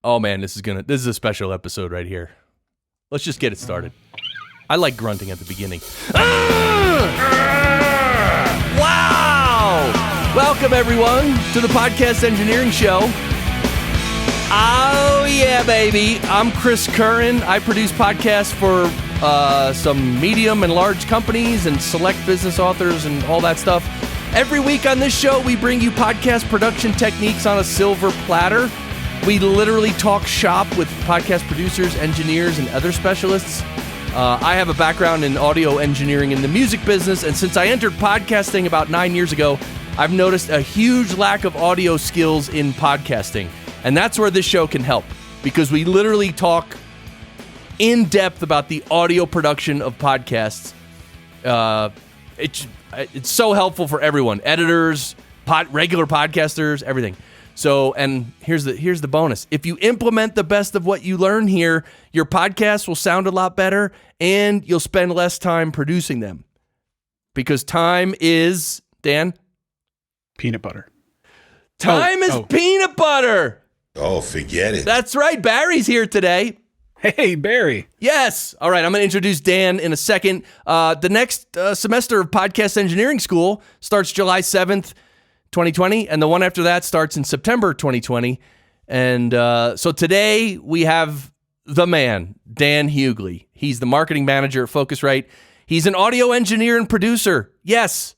Oh man, this is a special episode right here. Let's just get it started. I like grunting at the beginning. Wow! Welcome everyone to the Podcast Engineering Show. Oh yeah, baby. I'm Chris Curran. I produce podcasts for some medium and large companies and select business authors and all that stuff. Every week on this show, we bring you podcast production techniques on a silver platter. We literally talk shop with podcast producers, engineers, and other specialists. I have a background in audio engineering in the music business, and since I entered podcasting about 9 years ago, I've noticed a huge lack of audio skills in podcasting. And that's where this show can help, because we literally talk in depth about the audio production of podcasts. It's so helpful for everyone, editors, regular podcasters, everything. So, and here's the bonus. If you implement the best of what you learn here, your podcast will sound a lot better and you'll spend less time producing them. Because time is, Dan? Peanut butter. Time is peanut butter. Oh, forget it. That's right. Barry's here today. Hey, Barry. Yes. All right. I'm going to introduce Dan in a second. The next semester of Podcast Engineering School starts July 7th, 2020, and the one after that starts in September 2020. And so today we have the man, Dan Hughley. He's the marketing manager at Focusrite. He's an audio engineer and producer. Yes.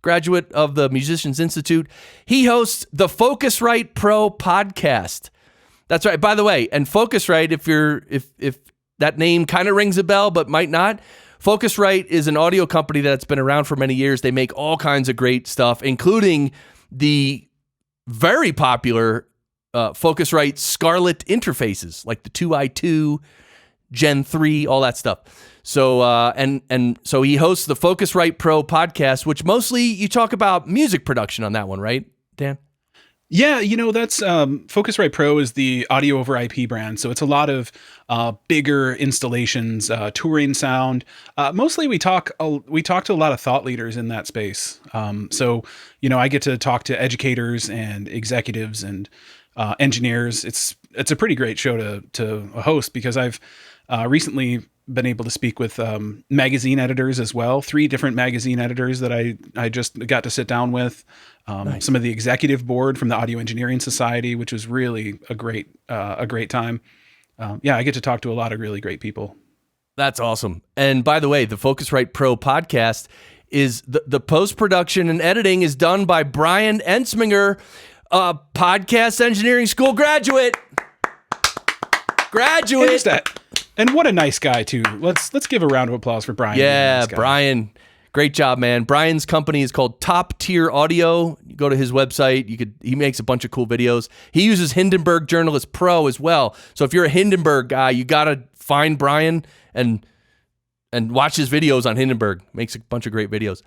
Graduate of the Musicians Institute. He hosts the Focusrite Pro podcast. That's right. By the way, and Focusrite, if that name kind of rings a bell but might not, Focusrite is an audio company that's been around for many years. They make all kinds of great stuff, including the very popular Focusrite Scarlett interfaces, like the 2i2, Gen 3, all that stuff. So and so he hosts the Focusrite Pro podcast, which mostly you talk about music production on that one, right, Dan? Yeah, that's Focusrite Pro is the audio over IP brand. So it's a lot of bigger installations, touring sound. Mostly we talk to a lot of thought leaders in that space. So I get to talk to educators and executives and engineers. It's a pretty great show to host, because I've recently been able to speak with magazine editors as well. 3 different magazine editors that I just got to sit down with. Nice. Some of the executive board from the Audio Engineering Society, which was really a great time. I get to talk to a lot of really great people. That's awesome. And by the way, the Focusrite Pro podcast is the post-production and editing is done by Brian Ensminger, Podcast Engineering School graduate. And what a nice guy too. Let's give a round of applause for Brian. Yeah, Brian. Great job, man. Brian's company is called Top Tier Audio. You go to his website. He makes a bunch of cool videos. He uses Hindenburg Journalist Pro as well. So if you're a Hindenburg guy, you got to find Brian and watch his videos on Hindenburg. Makes a bunch of great videos.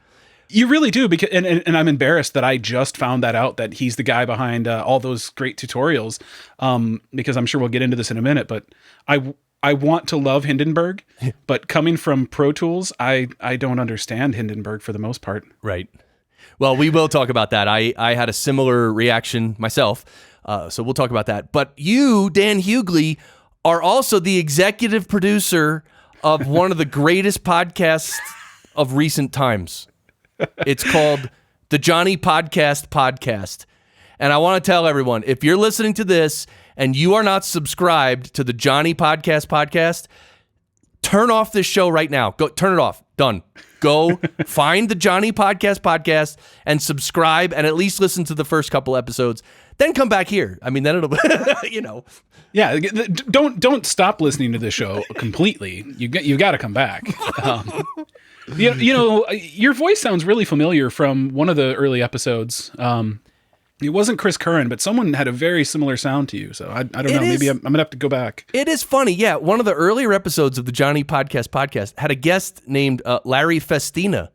You really do, because and I'm embarrassed that I just found that out, that he's the guy behind all those great tutorials. Because I'm sure we'll get into this in a minute, but I want to love Hindenburg, but coming from Pro Tools, I don't understand Hindenburg for the most part. Right. Well, we will talk about that. I had a similar reaction myself, so we'll talk about that. But you, Dan Hughley, are also the executive producer of one of the greatest podcasts of recent times. It's called the Johnny Podcast. And I want to tell everyone, if you're listening to this and you are not subscribed to the Johnny Podcast, turn off this show right now. Go turn it off. Done. Go find the Johnny Podcast and subscribe, and at least listen to the first couple episodes. Then come back here. I mean, then it'll, Yeah, don't stop listening to this show completely. You got to come back. Your voice sounds really familiar from one of the early episodes. It wasn't Chris Curran, but someone had a very similar sound to you. So I don't know. Maybe I'm going to have to go back. It is funny. Yeah. One of the earlier episodes of the Johnny Podcast had a guest named Larry Festina.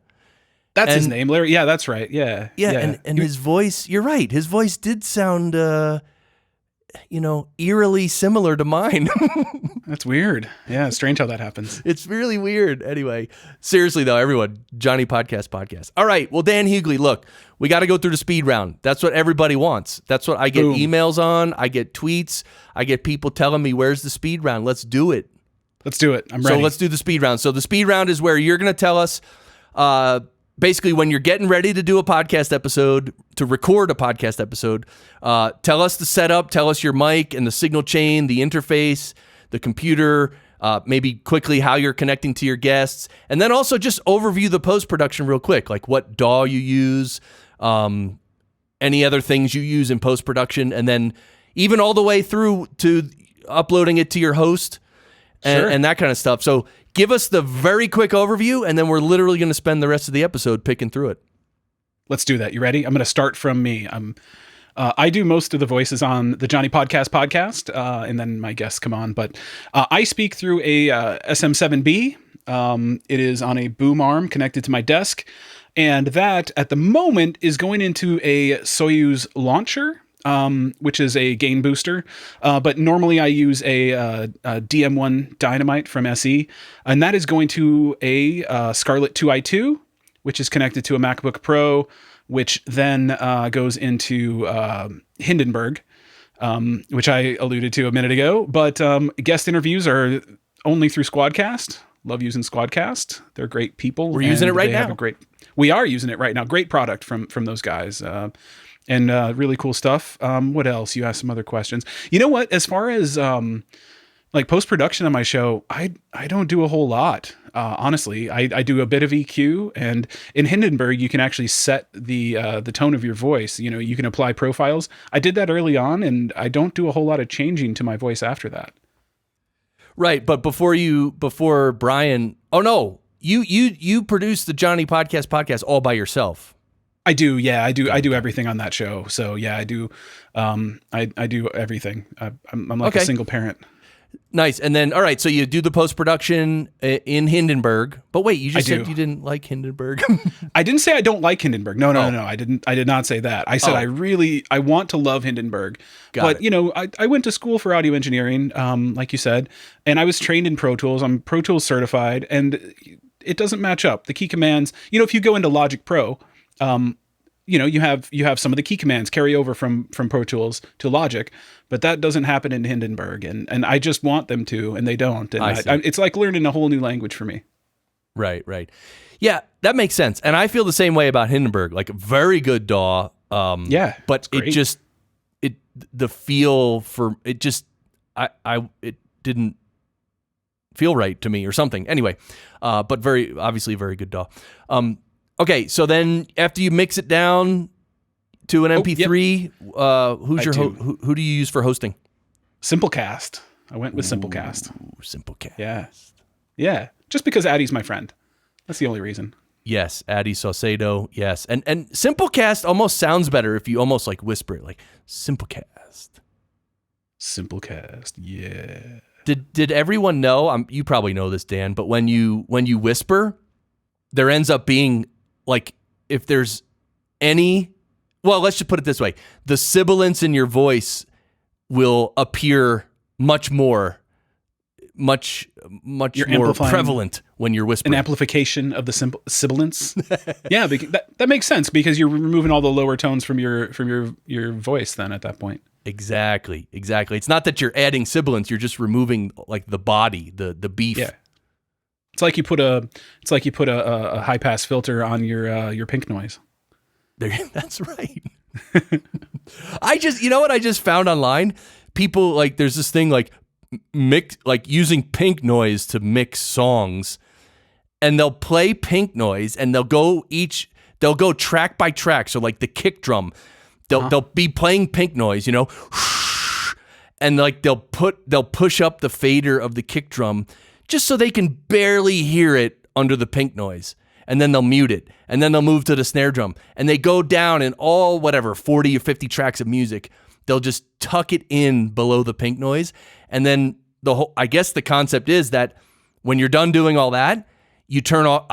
That's his name, Larry. Yeah, that's right. Yeah. And his voice, you're right. His voice did sound, eerily similar to mine. That's weird. Yeah, strange how that happens. It's really weird. Anyway, seriously though, everyone, Johnny Podcast. All right. Well, Dan Hughley, look, we got to go through the speed round. That's what everybody wants. That's what I get emails on. I get tweets. I get people telling me, where's the speed round? Let's do it. Let's do it. I'm ready. So let's do the speed round. So the speed round is where you're going to tell us, basically, when you're getting ready to do a podcast episode, to record a podcast episode, tell us the setup, tell us your mic and the signal chain, the interface, the computer, maybe quickly how you're connecting to your guests, and then also just overview the post-production real quick, like what DAW you use, any other things you use in post-production, and then even all the way through to uploading it to your host and that kind of stuff. So give us the very quick overview, and then we're literally going to spend the rest of the episode picking through it. Let's do that. You ready? I'm going to start from me. I do most of the voices on the Johnny Podcast, and then my guests come on. But I speak through a SM7B. It is on a boom arm connected to my desk, and that at the moment is going into a Soyuz Launcher, which is a gain booster. But normally I use a DM1 Dynamite from SE, and that is going to a Scarlett 2i2, which is connected to a MacBook Pro, which then goes into Hindenburg, which I alluded to a minute ago. But guest interviews are only through Squadcast. Love using Squadcast. They're great people. We're using it right now. We are using it right now. Great product from those guys. And really cool stuff. What else? You asked some other questions. You know what? As far as like post-production on my show, I don't do a whole lot. Honestly, I do a bit of EQ, and in Hindenburg, you can actually set the tone of your voice. You can apply profiles. I did that early on, and I don't do a whole lot of changing to my voice after that. Right, but before Brian, oh no, you produced the Johnny Podcast all by yourself. I do, yeah, I do everything on that show. So yeah, I do, I do everything. I'm like a single parent. Nice. And then, all right, so you do the post-production in Hindenburg, but wait, you just said you didn't like Hindenburg. I didn't say I don't like Hindenburg. No, I did not say that. I said I want to love Hindenburg. But I went to school for audio engineering, like you said, and I was trained in Pro Tools. I'm Pro Tools certified, and it doesn't match up. The key commands, if you go into Logic Pro, you have some of the key commands carry over from Pro Tools to Logic, but that doesn't happen in Hindenburg, and I just want them to, and they don't. And it's like learning a whole new language for me. Right. Yeah, that makes sense. And I feel the same way about Hindenburg, like very good DAW. But the feel for it just, it didn't feel right to me or something. Anyway, but obviously very good DAW. Okay, so then after you mix it down to an MP3, who do you use for hosting? Simplecast. I went with Simplecast. Simplecast. Yeah. Just because Addie's my friend. That's the only reason. Yes, Addie Saucedo. Yes, and Simplecast almost sounds better if you almost like whisper it, like Simplecast. Simplecast. Yeah. Did everyone know? You probably know this, Dan, but when you whisper, there ends up being, like, if there's any, well, let's just put it this way. The sibilance in your voice will appear much more prevalent when you're whispering. An amplification of the sibilance. Yeah, that makes sense because you're removing all the lower tones from your voice then at that point. Exactly. It's not that you're adding sibilance, you're just removing like the body, the beef. Yeah. It's like you put a high pass filter on your pink noise. That's right. I just found online? People, like, there's this thing like using pink noise to mix songs, and they'll play pink noise and they'll go track by track. So like the kick drum, they'll be playing pink noise, and like they'll push up the fader of the kick drum just so they can barely hear it under the pink noise. And then they'll mute it. And then they'll move to the snare drum. And they go down in all 40 or 50 tracks of music. They'll just tuck it in below the pink noise. And then I guess the concept is that when you're done doing all that, you turn off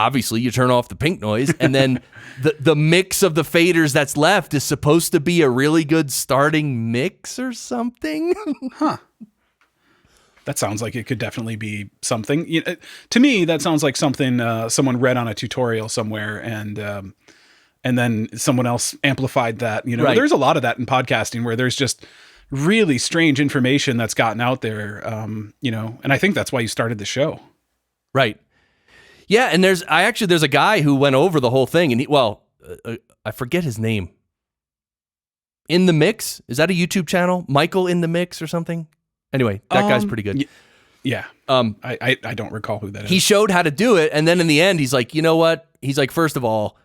the pink noise, and then the mix of the faders that's left is supposed to be a really good starting mix or something. Huh. That sounds like it could definitely be something. To me, that sounds like something someone read on a tutorial somewhere, and then someone else amplified that. Right. There's a lot of that in podcasting where there's just really strange information that's gotten out there. And I think that's why you started the show. Right. Yeah, and there's a guy who went over the whole thing, and I forget his name. In the Mix? Is that a YouTube channel? Michael in the Mix or something? Anyway, that guy's pretty good. Yeah. I don't recall who that is. He showed how to do it, and then in the end, he's like, you know what? He's like, first of all,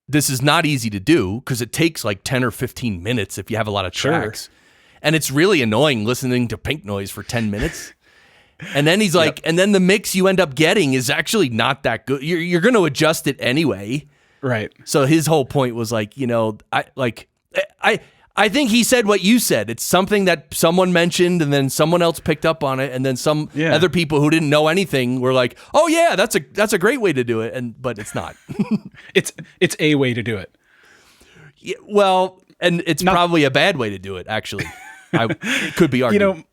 this is not easy to do because it takes like 10 or 15 minutes if you have a lot of tracks. Sure. And it's really annoying listening to pink noise for 10 minutes. And then he's like, and then the mix you end up getting is actually not that good. You're going to adjust it anyway. Right. So his whole point was like, I think he said what you said. It's something that someone mentioned and then someone else picked up on it. And then some other people who didn't know anything were like, oh yeah, that's a great way to do it. But it's not. It's a way to do it. Yeah, well, and it's probably a bad way to do it, actually. It could be argued.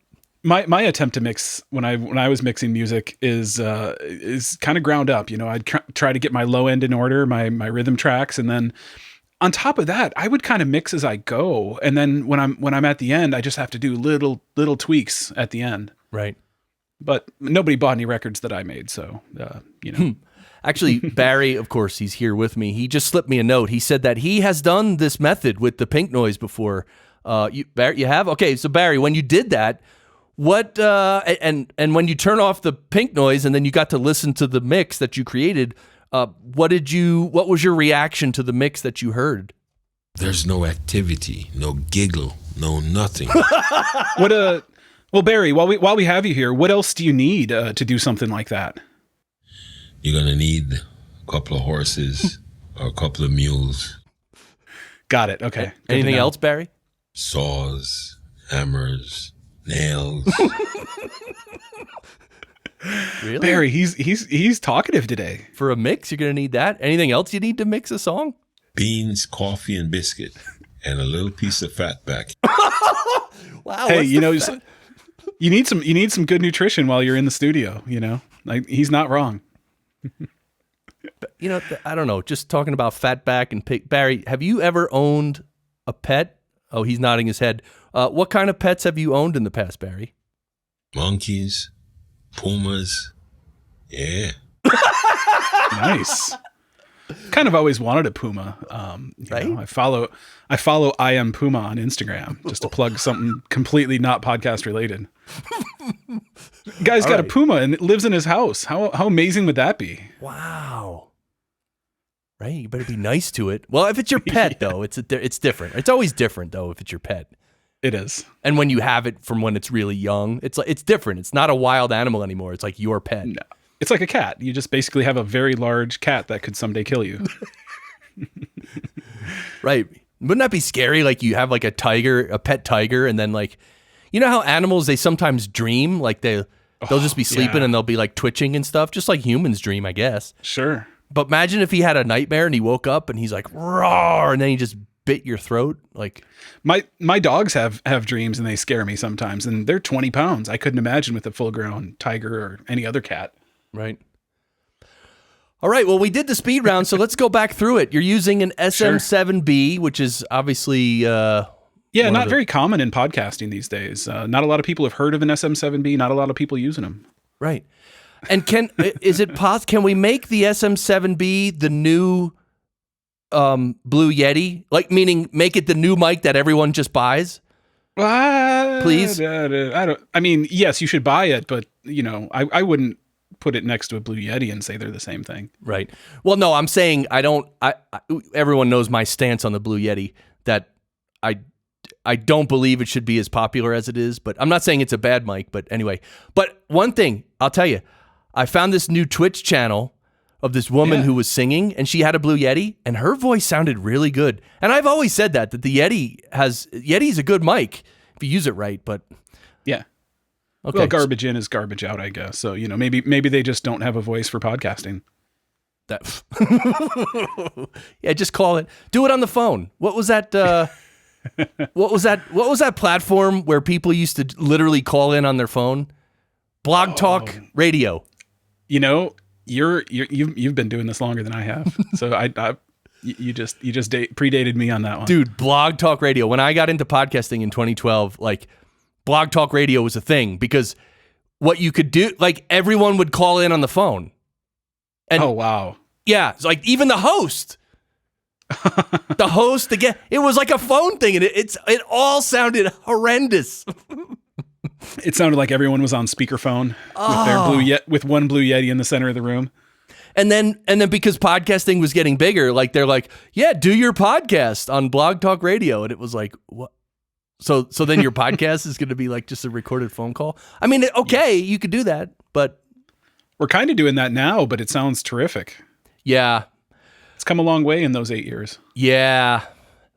My attempt to mix when I was mixing music is kind of ground up. I'd try to get my low end in order, my rhythm tracks, and then on top of that, I would kind of mix as I go. And then when I'm at the end, I just have to do little tweaks at the end. Right. But nobody bought any records that I made, so Actually, Barry, of course, he's here with me. He just slipped me a note. He said that he has done this method with the pink noise before. Barry, you have? Okay, so Barry, when you did that, what and when you turn off the pink noise and then you got to listen to the mix that you created, what was your reaction to the mix that you heard? There's no activity, no giggle, no nothing. Well, Barry, while we have you here, what else do you need to do something like that? You're gonna need a couple of horses or a couple of mules. Got it. Okay. Anything else, Barry? Saws, hammers, nails. Really? Barry, he's talkative today. For a mix, you're going to need that. Anything else you need to mix a song? Beans, coffee, and biscuit, and a little piece of fatback. Wow. Hey, you need some good nutrition while you're in the studio. He's not wrong. I don't know. Just talking about fatback and pig. Barry, have you ever owned a pet? Oh, he's nodding his head. What kind of pets have you owned in the past, Barry? Monkeys, pumas. Yeah. Nice. Kind of always wanted a puma. Right? I follow I Am Puma on Instagram just to plug something completely not podcast related. Guy's got a puma and it lives in his house. How amazing would that be? Wow. Right? You better be nice to it. Well, if it's your pet, though, it's different. It's always different, though, if it's your pet. It is. And when you have it from when it's really young, it's different. It's not a wild animal anymore. It's like your pet. No. It's like a cat. You just basically have a very large cat that could someday kill you. Right. Wouldn't that be scary? Like you have like a pet tiger, and then like, you know how animals, they sometimes dream? Like they'll just be sleeping and they'll be like twitching and stuff, just like humans dream, I guess. Sure. But imagine if he had a nightmare and he woke up and he's like, roar, and then he just bit your throat. Like my dogs have dreams and they scare me sometimes, and they're 20 pounds. I couldn't imagine with a full grown tiger or any other cat. Right. All right. Well, we did the speed round, so let's go back through it. You're using an SM7B, which is obviously not very common in podcasting these days. Not a lot of people have heard of an SM7B. Not a lot of people using them. Right. And can we make the SM7B the new Blue Yeti? Like, meaning make it the new mic that everyone just buys? Please? Yes, you should buy it, but I wouldn't put it next to a Blue Yeti and say they're the same thing. Right. Well, no, I'm saying everyone knows my stance on the Blue Yeti, that I don't believe it should be as popular as it is, but I'm not saying it's a bad mic, but anyway. But one thing, I'll tell you, I found this new Twitch channel of this woman who was singing, and she had a Blue Yeti, and her voice sounded really good. And I've always said that the Yeti's a good mic if you use it right, but yeah. Okay. Well, garbage in is garbage out, I guess. So, maybe they just don't have a voice for podcasting. That yeah, just call it. Do it on the phone. What was that? What was that platform where people used to literally call in on their phone? Blog Talk Radio. You've been doing this longer than I have, so you just predated me on that one, dude. Blog Talk Radio. When I got into podcasting in 2012, like Blog Talk Radio was a thing because what you could do, like everyone would call in on the phone. And oh wow, yeah, it's like even the host, again, it was like a phone thing, and it all sounded horrendous. It sounded like everyone was on speakerphone with one blue Yeti in the center of the room. And then because podcasting was getting bigger, like they're like, yeah, do your podcast on Blog Talk Radio, and it was like, what? So then your podcast is going to be like just a recorded phone call. I mean, okay, you could do that, but we're kind of doing that now, but it sounds terrific. Yeah. It's come a long way in those 8 years. Yeah.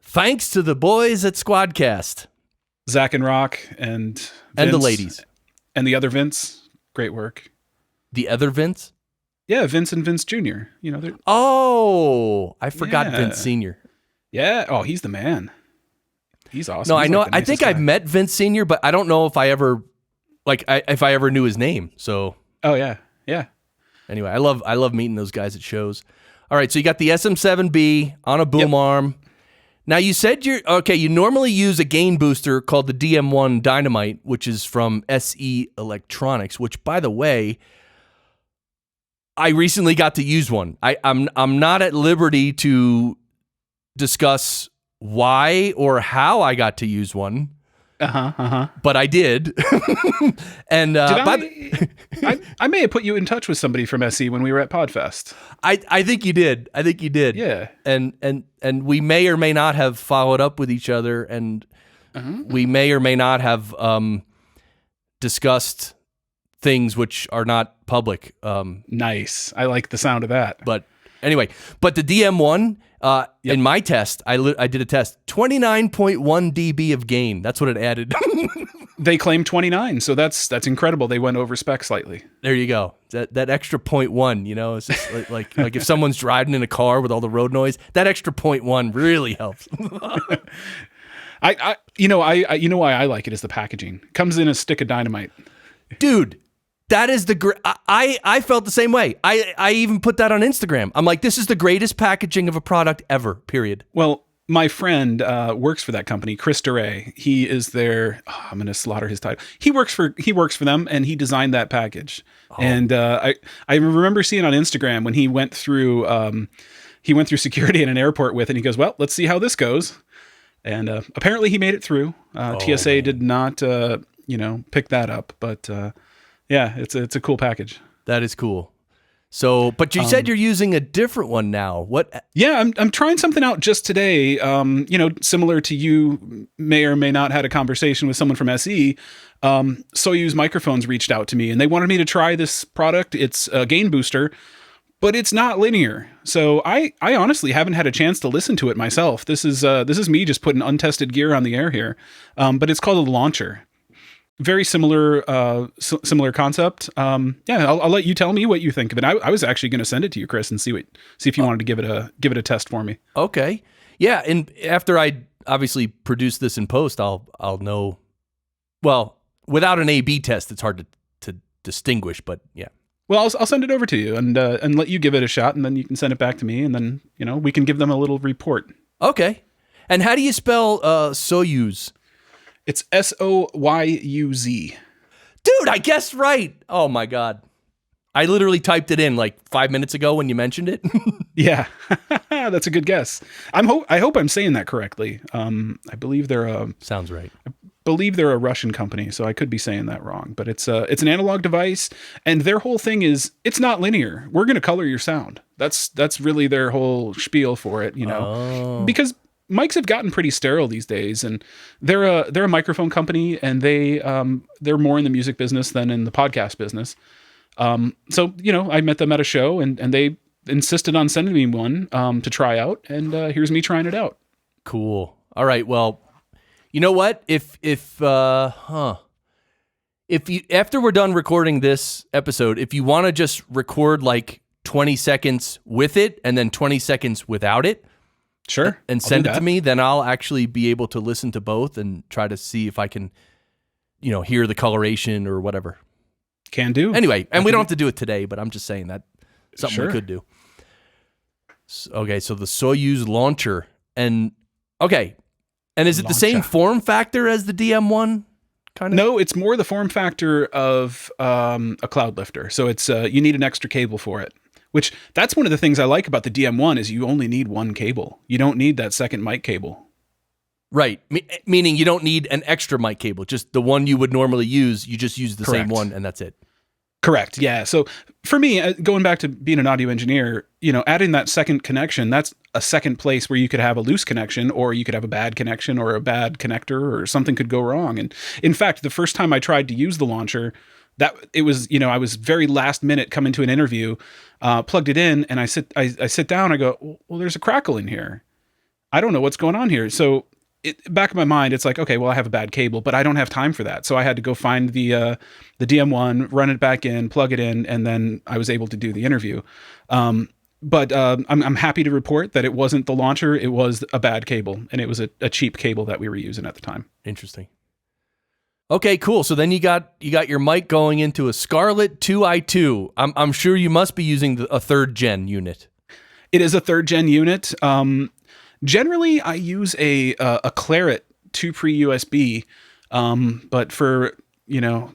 Thanks to the boys at Squadcast. Zach and Rock and Vince, and the ladies. And the other Vince. Great work. The other Vince? Yeah, Vince and Vince Jr. Oh, I forgot Vince Sr. Yeah. Oh, he's the man. He's awesome. No, he's I know. Like I think I've met Vince Sr., but I don't know if I ever, if I ever knew his name. So. Oh yeah. Yeah. Anyway, I love meeting those guys at shows. All right, so you got the SM7B on a boom arm. Now you said you normally use a gain booster called the DM1 Dynamite, which is from SE Electronics, which by the way, I recently got to use one. I'm not at liberty to discuss why or how I got to use one. But I did. And I may have put you in touch with somebody from SE when we were at Podfest. I think you did. Yeah. And we may or may not have followed up with each other, and we may or may not have discussed things which are not public. Nice. I like the sound of that. But anyway, the DM1, in my test, I did a test, 29.1 dB of gain. That's what it added. They claim 29, so that's incredible. They went over spec slightly. There you go. That extra 0.1, it's just like if someone's driving in a car with all the road noise, that extra 0.1 really helps. You know why I like it is the packaging. Comes in a stick of dynamite. Dude, that is I felt the same way. I even put that on Instagram. I'm like, this is the greatest packaging of a product ever, period. Well, my friend works for that company, Chris DeRay. He is their, I'm going to slaughter his title. He works for them, and he designed that package. And I remember seeing on Instagram when he went through security in an airport with it, and he goes, well, let's see how this goes. And apparently he made it through. TSA did not, pick that up, but yeah, it's a cool package. That is cool. So, but you said you're using a different one now. What? Yeah, I'm trying something out just today. Similar to you may or may not had a conversation with someone from SE. Soyuz Microphones reached out to me and they wanted me to try this product. It's a gain booster, but it's not linear. So I honestly haven't had a chance to listen to it myself. This is me just putting untested gear on the air here. But it's called a launcher. Very similar concept. I'll let you tell me what you think of it. I was actually going to send it to you, Chris, and see if you wanted to give it a test for me. Okay, yeah. And after I obviously produce this in post, I'll know. Well, without an A/B test, it's hard to distinguish. But yeah. Well, I'll send it over to you and let you give it a shot, and then you can send it back to me, and then we can give them a little report. Okay. And how do you spell Soyuz? It's Soyuz. Dude, I guessed right. Oh my God. I literally typed it in like 5 minutes ago when you mentioned it. Yeah, that's a good guess. I hope I'm saying that correctly. I believe they're sounds right. I believe they're a Russian company, so I could be saying that wrong. But it's an analog device, and their whole thing is it's not linear. We're going to color your sound. That's really their whole spiel for it, because mics have gotten pretty sterile these days, and they're a microphone company, and they're more in the music business than in the podcast business. So I met them at a show, and they insisted on sending me one to try out, and here's me trying it out. Cool. All right. Well, you know what? If if you after we're done recording this episode, if you want to just record like 20 seconds with it and then 20 seconds without it, Sure. and send it to me, then I'll actually be able to listen to both and try to see if I can, hear the coloration or whatever. Can do. Anyway, and we don't have to do it today, but I'm just saying that something we could do. Okay, so the Soyuz Launcher. And is it the same form factor as the DM1? Kind of? No, it's more the form factor of a cloud lifter. So it's you need an extra cable for it. Which that's one of the things I like about the DM1 is you only need one cable. You don't need that second mic cable. Right. Meaning you don't need an extra mic cable. Just the one you would normally use. You just use the same one and that's it. Correct. Yeah. So for me, going back to being an audio engineer, adding that second connection, that's a second place where you could have a loose connection or you could have a bad connection or a bad connector or something could go wrong. And in fact, the first time I tried to use the launcher, that it was, I was very last minute coming to an interview, plugged it in and I sit down, I go, well, there's a crackle in here. I don't know what's going on here. So back in my mind, it's like, okay, well, I have a bad cable, but I don't have time for that. So I had to go find the DM1, run it back in, plug it in, and then I was able to do the interview. But I'm happy to report that it wasn't the launcher. It was a bad cable, and it was a cheap cable that we were using at the time. Interesting. Okay, cool. So then you got your mic going into a Scarlett 2i2. I'm sure you must be using a third gen unit. It is a third gen unit. Generally, I use a Claret 2 pre USB, but for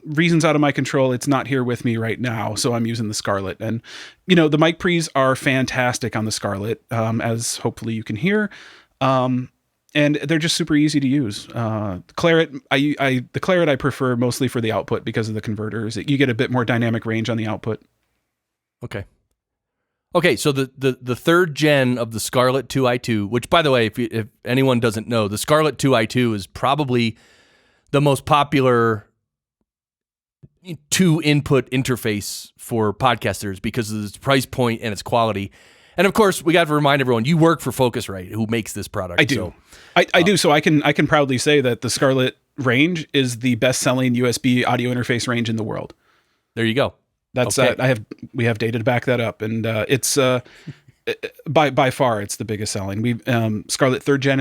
reasons out of my control, it's not here with me right now. So I'm using the Scarlett, and the mic pre's are fantastic on the Scarlett, as hopefully you can hear. And they're just super easy to use. Claret, the Claret I prefer mostly for the output because of the converters. You get a bit more dynamic range on the output. Okay, so the third gen of the Scarlett 2i2, which by the way, if anyone doesn't know, the Scarlett 2i2 is probably the most popular two-input interface for podcasters because of its price point and its quality. And of course, we got to remind everyone, you work for Focusrite, who makes this product. I do. I do. So I can proudly say that the Scarlett range is the best-selling USB audio interface range in the world. There you go. That's we have data to back that up, and it's by far it's the biggest selling. We Scarlett third gen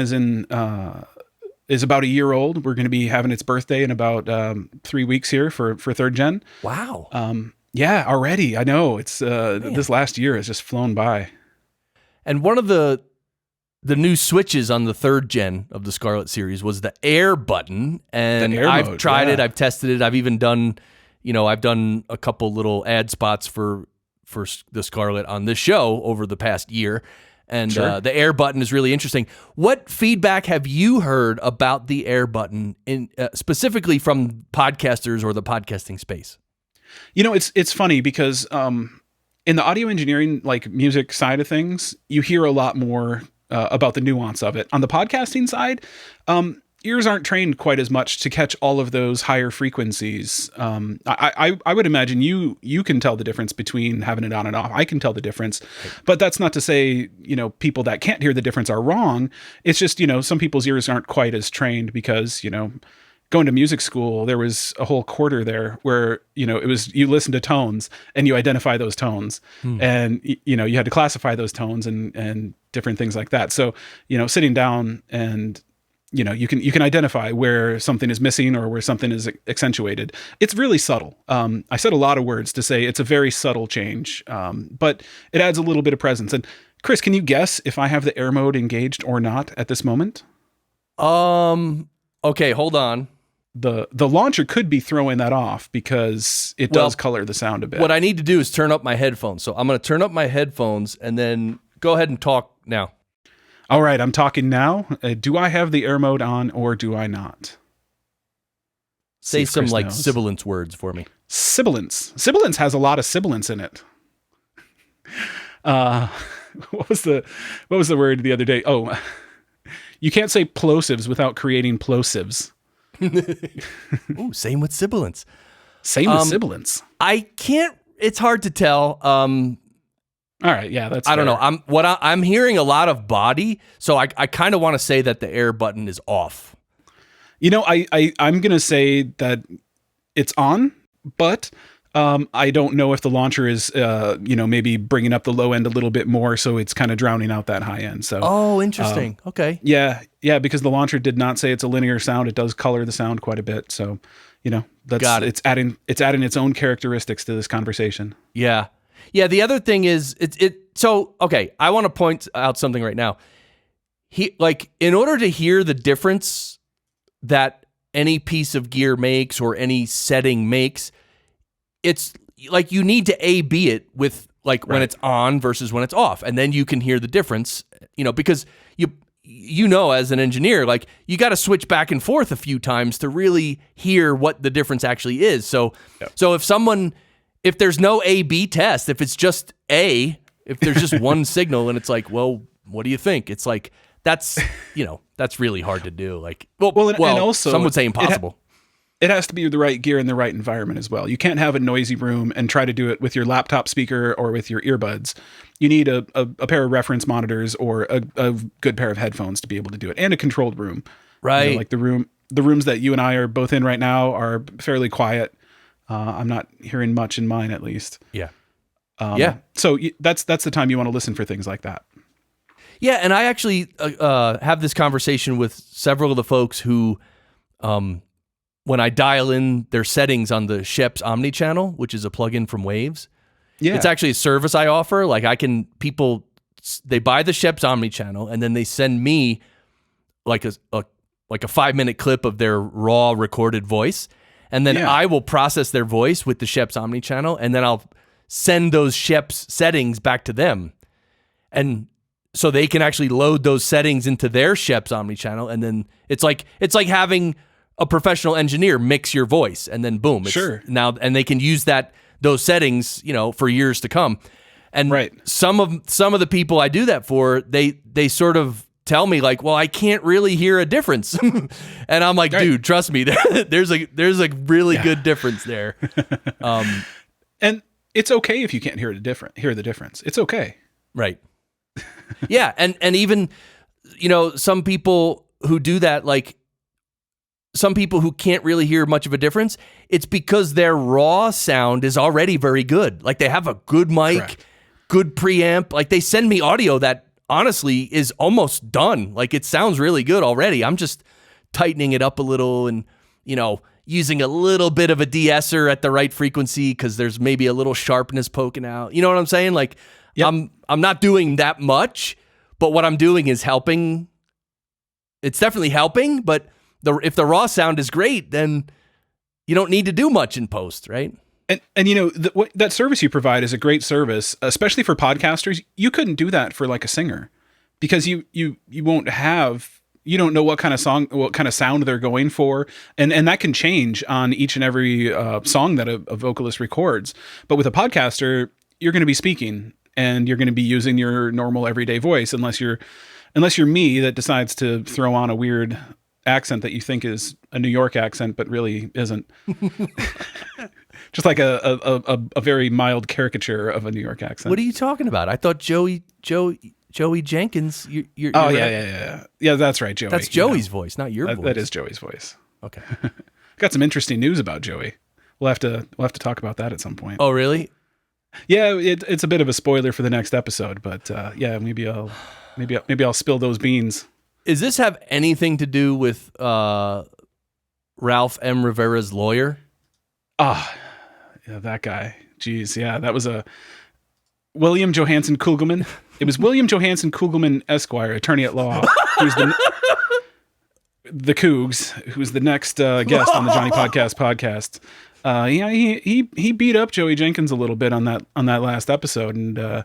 is about a year old. We're going to be having its birthday in about 3 weeks here for third gen. Wow. Yeah, already. I know it's this last year has just flown by. And one of the new switches on the third gen of the Scarlett series was the air button, and I've tried it. I've tested it. I've even done. I've done a couple little ad spots for the Scarlett on this show over the past year, and the air button is really interesting. What feedback have you heard about the air button, specifically from podcasters or the podcasting space? It's funny because in the audio engineering, like music side of things, you hear a lot more about the nuance of it. On the podcasting side, ears aren't trained quite as much to catch all of those higher frequencies. I would imagine you can tell the difference between having it on and off. I can tell the difference, but that's not to say, people that can't hear the difference are wrong. It's just, some people's ears aren't quite as trained because, going to music school, there was a whole quarter there where, it was, you listen to tones and you identify those tones and, you had to classify those tones and different things like that. So, sitting down and, you can identify where something is missing or where something is accentuated. It's really subtle. I said a lot of words to say it's a very subtle change, but it adds a little bit of presence. And Chris, can you guess if I have the air mode engaged or not at this moment? Okay, hold on. The launcher could be throwing that off because it does color the sound a bit. What I need to do is turn up my headphones. So I'm going to turn up my headphones and then go ahead and talk now. All right, I'm talking now. Do I have the air mode on or do I not? Say some sibilance words for me. Sibilance. Sibilance has a lot of sibilance in it. What was the word the other day? Oh, you can't say plosives without creating plosives. Ooh, same with sibilance. Same with sibilance. I can't. It's hard to tell. All right, yeah, that's. I don't know. I'm hearing a lot of body, so I kind of want to say that the air button is off. I'm gonna say that it's on, but I don't know if the launcher is, maybe bringing up the low end a little bit more, so it's kind of drowning out that high end. So, interesting. Okay. Yeah, because the launcher did not say it's a linear sound. It does color the sound quite a bit. So, Got it. it's adding its own characteristics to this conversation. Yeah. Yeah. The other thing is I want to point out something right now. In order to hear the difference that any piece of gear makes or any setting makes, it's like you need to A/B it with when it's on versus when it's off, and then you can hear the difference. Because as an engineer, you got to switch back and forth a few times to really hear what the difference actually is. So if there's no A/B test, if it's just if there's just one signal and it's well, what do you think? It's that's really hard to do. And also some would say impossible. It has to be the right gear in the right environment as well. You can't have a noisy room and try to do it with your laptop speaker or with your earbuds. You need a pair of reference monitors or a good pair of headphones to be able to do it, and a controlled room. Right. The rooms that you and I are both in right now are fairly quiet. I'm not hearing much in mine, at least. Yeah. So that's the time you want to listen for things like that. Yeah, and I actually have this conversation with several of the folks who, when I dial in their settings on the Sheps Omni channel, which is a plugin from Waves, it's actually a service I offer. They buy the Sheps Omni channel and then they send me a 5-minute clip of their raw recorded voice, and then I will process their voice with the Sheps Omni channel, and then I'll send those Sheps settings back to them, and so they can actually load those settings into their Sheps Omni channel, and then it's like having a professional engineer mix your voice, and then boom, it's now, and they can use those settings, for years to come. And some of the people I do that for, they sort of tell me well, I can't really hear a difference. And I'm like, dude, trust me, there's a really good difference there. And it's okay if you can't hear the difference. It's okay. Right. Yeah. And even, some people who do that, some people who can't really hear much of a difference, it's because their raw sound is already very good. They have a good mic, good preamp. They send me audio that honestly is almost done. It sounds really good already. I'm just tightening it up a little and, using a little bit of a de-esser at the right frequency because there's maybe a little sharpness poking out. You know what I'm saying? I'm not doing that much, but what I'm doing is helping. It's definitely helping, but if the raw sound is great, then you don't need to do much in post, right? And that service you provide is a great service, especially for podcasters. You couldn't do that for a singer, because you won't have, you don't know what kind of sound they're going for, and that can change on each and every song that a vocalist records. But with a podcaster, you're going to be speaking and you're going to be using your normal everyday voice, unless you're me that decides to throw on a weird accent that you think is a New York accent, but really isn't. Just a very mild caricature of a New York accent. What are you talking about? I thought Joey Jenkins. You're yeah. That's right, Joey. That's Joey's voice, not your voice. That is Joey's voice. Okay. Got some interesting news about Joey. We'll have to talk about that at some point. Oh, really? Yeah, it's a bit of a spoiler for the next episode, but maybe I'll spill those beans. Does this have anything to do with Ralph M. Rivera's lawyer? Yeah, that guy. Jeez, yeah, that was a William Johansen Kugelman. It was William Johansen Kugelman Esquire, attorney at law. Who's the Cougs, who's the next guest on the Johnny podcast. He beat up Joey Jenkins a little bit on that last episode, and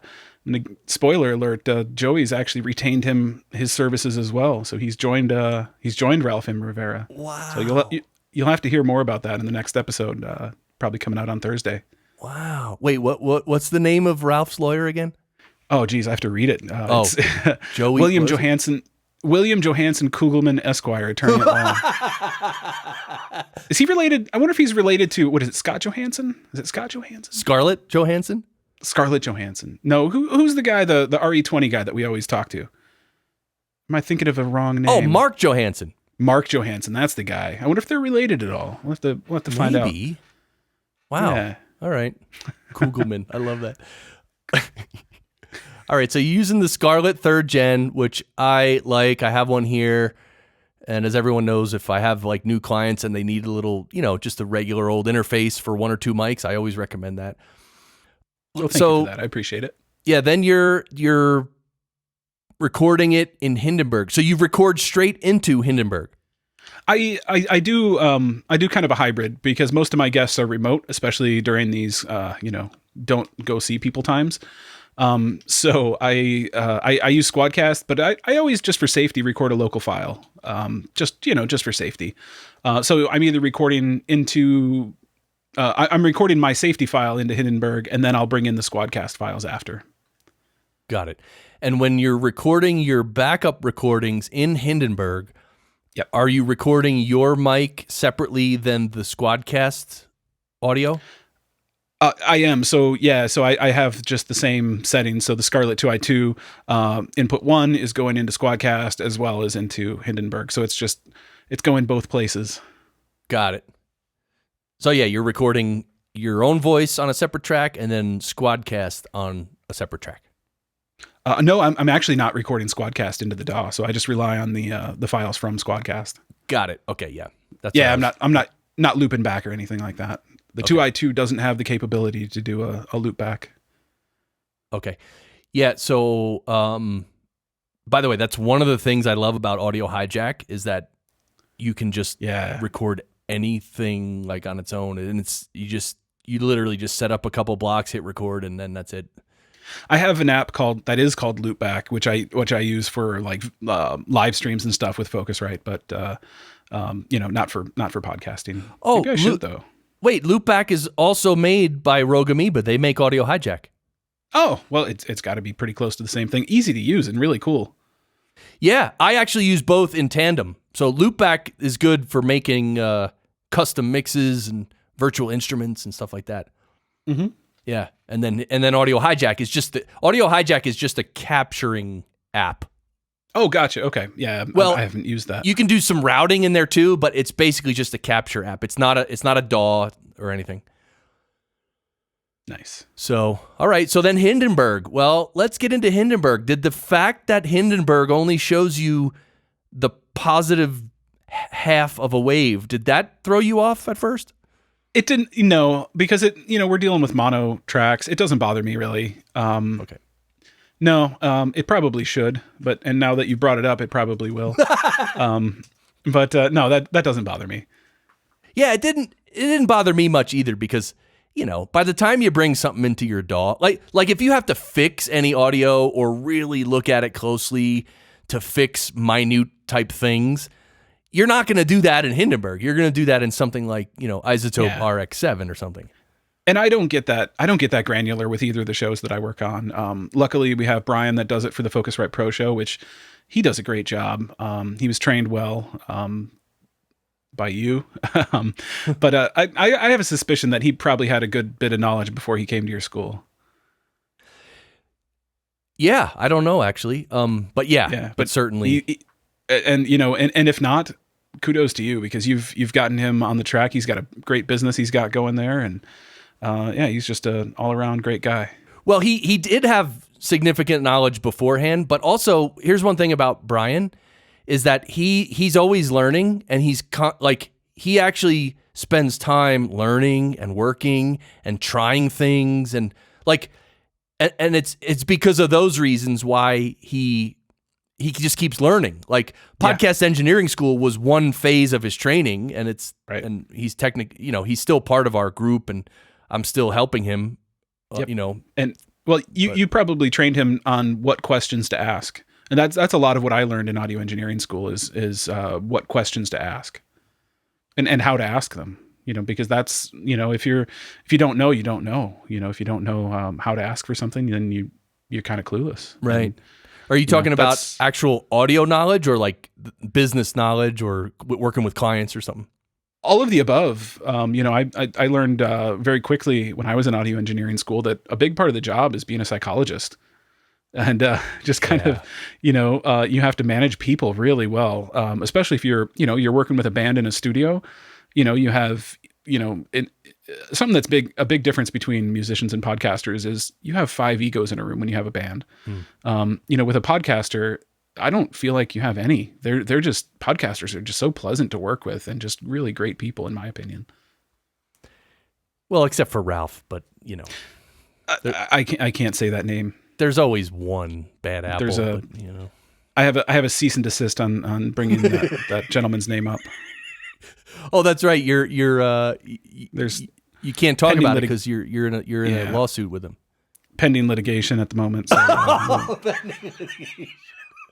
spoiler alert, Joey's actually retained his services as well. So he's joined Ralph M. Rivera. Wow. So you'll have to hear more about that in the next episode, probably coming out on Thursday. Wow. Wait, what's the name of Ralph's lawyer again? Oh geez, I have to read it. It's Joey William Johansen Kugelman Esquire, attorney at law. Is he related? I wonder if he's related to, what is it, Scott Johansson? Is it Scott Johansson? Scarlett Johansson? Scarlett Johansson. No, who's the guy, the RE20 guy that we always talk to? Am I thinking of a wrong name? Oh, Mark Johansson. Mark Johansson, that's the guy. I wonder if they're related at all. We'll have to find out. Maybe. Wow. Yeah. All right. Kugelman. I love that. All right. So you're using the Scarlett 3rd Gen, which I like. I have one here. And as everyone knows, if I have like new clients and they need a little, just a regular old interface for 1 or 2 mics, I always recommend that. Well, thank you for that. I appreciate it. Yeah. Then you're recording it in Hindenburg. So you record straight into Hindenburg. I do kind of a hybrid because most of my guests are remote, especially during these don't go see people times. So I use Squadcast, but I always, just for safety, record a local file. Just for safety. So I'm either recording into I'm recording my safety file into Hindenburg, and then I'll bring in the Squadcast files after. Got it. And when you're recording your backup recordings in Hindenburg, yep, are you recording your mic separately than the Squadcast audio? I am. So yeah, I have just the same settings. So the Scarlett 2i2 input 1 is going into Squadcast as well as into Hindenburg. So it's going both places. Got it. So yeah, you're recording your own voice on a separate track and then Squadcast on a separate track. No, I'm actually not recording Squadcast into the DAW, so I just rely on the files from Squadcast. Got it. Okay, yeah. I'm not looping back or anything like that. The 2i2 doesn't have the capability to do a loop back. Okay. Yeah, so by the way, that's one of the things I love about Audio Hijack is that you can just record anything like on its own, and you literally just set up a couple blocks, hit record, and then that's it. I have an app called Loopback, which I use for like live streams and stuff with Focusrite, but not for podcasting. Oh, you guys should though. Wait, Loopback is also made by Rogue Amoeba. They make Audio Hijack. Oh, well, it's got to be pretty close to the same thing. Easy to use and really cool. Yeah, I actually use both in tandem. So Loopback is good for making custom mixes and virtual instruments and stuff like that. Mm-hmm. Yeah, and then Audio Hijack is just a capturing app. Oh, gotcha. Okay, yeah. Well, I haven't used that. You can do some routing in there too, but it's basically just a capture app. It's not a DAW or anything. Nice. So, all right. So then Hindenburg. Well, let's get into Hindenburg. Did the fact that Hindenburg only shows you the positive half of a wave, did that throw you off at first? It didn't, because we're dealing with mono tracks. It doesn't bother me really. Okay. No, it probably should, and now that you brought it up, it probably will. But no, that doesn't bother me. Yeah, it didn't bother me much either because, by the time you bring something into your DAW, like if you have to fix any audio or really look at it closely to fix minute type things, you're not going to do that in Hindenburg. You're going to do that in something like, Isotope RX7 or something. And I don't get that granular with either of the shows that I work on. Luckily, we have Brian that does it for the Focusrite Pro show, which he does a great job. He was trained well by you. But I have a suspicion that he probably had a good bit of knowledge before he came to your school. Yeah, I don't know actually. But certainly. And if not, kudos to you because you've gotten him on the track. He's got a great business he's got going there, and he's just an all around great guy. Well, he did have significant knowledge beforehand, but also here's one thing about Brian is that he's always learning, and he actually spends time learning and working and trying things, and it's because of those reasons why he just keeps learning. Like podcast engineering school was one phase of his training, and it's right. And he's he's still part of our group, and I'm still helping him. And well, you probably trained him on what questions to ask, and that's a lot of what I learned in audio engineering school is what questions to ask, and how to ask them. Because that's if you don't know, you don't know. If you don't know how to ask for something, then you're kind of clueless, right? And, are you talking about actual audio knowledge or like business knowledge or working with clients or something? All of the above. I learned very quickly when I was in audio engineering school that a big part of the job is being a psychologist. And just kind of, you have to manage people really well, especially if you're working with a band in a studio. You have, something that's a big difference between musicians and podcasters is you have 5 egos in a room when you have a band. With a podcaster, I don't feel like you have any. They're just, podcasters are just so pleasant to work with and just really great people, in my opinion. Well, except for Ralph, but I can't say that name. There's always one bad apple. I have a cease and desist on bringing that gentleman's name up. Oh, that's right. You can't talk about it because you're in a lawsuit with him. Pending litigation at the moment. So,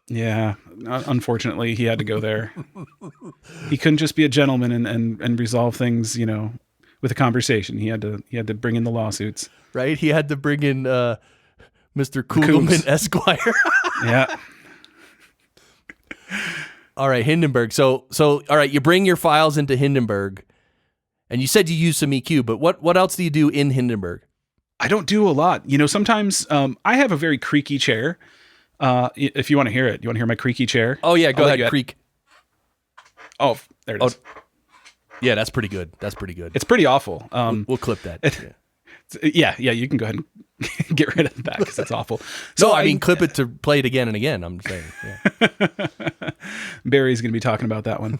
yeah, unfortunately, he had to go there. He couldn't just be a gentleman and resolve things, with a conversation. He had to bring in the lawsuits. Right? He had to bring in Mr. Kugelman Esquire. Yeah. All right, Hindenburg. So all right, you bring your files into Hindenburg, and you said you use some EQ, but what else do you do in Hindenburg? I don't do a lot. Sometimes I have a very creaky chair. If you want to hear it, you want to hear my creaky chair? Oh yeah, go ahead, creak. Oh, there it is. Yeah, that's pretty good. It's pretty awful. We'll clip that. Yeah, you can go ahead and get rid of that because it's awful. So I mean, clip it to play it again and again. I'm saying. Yeah. Barry's going to be talking about that one.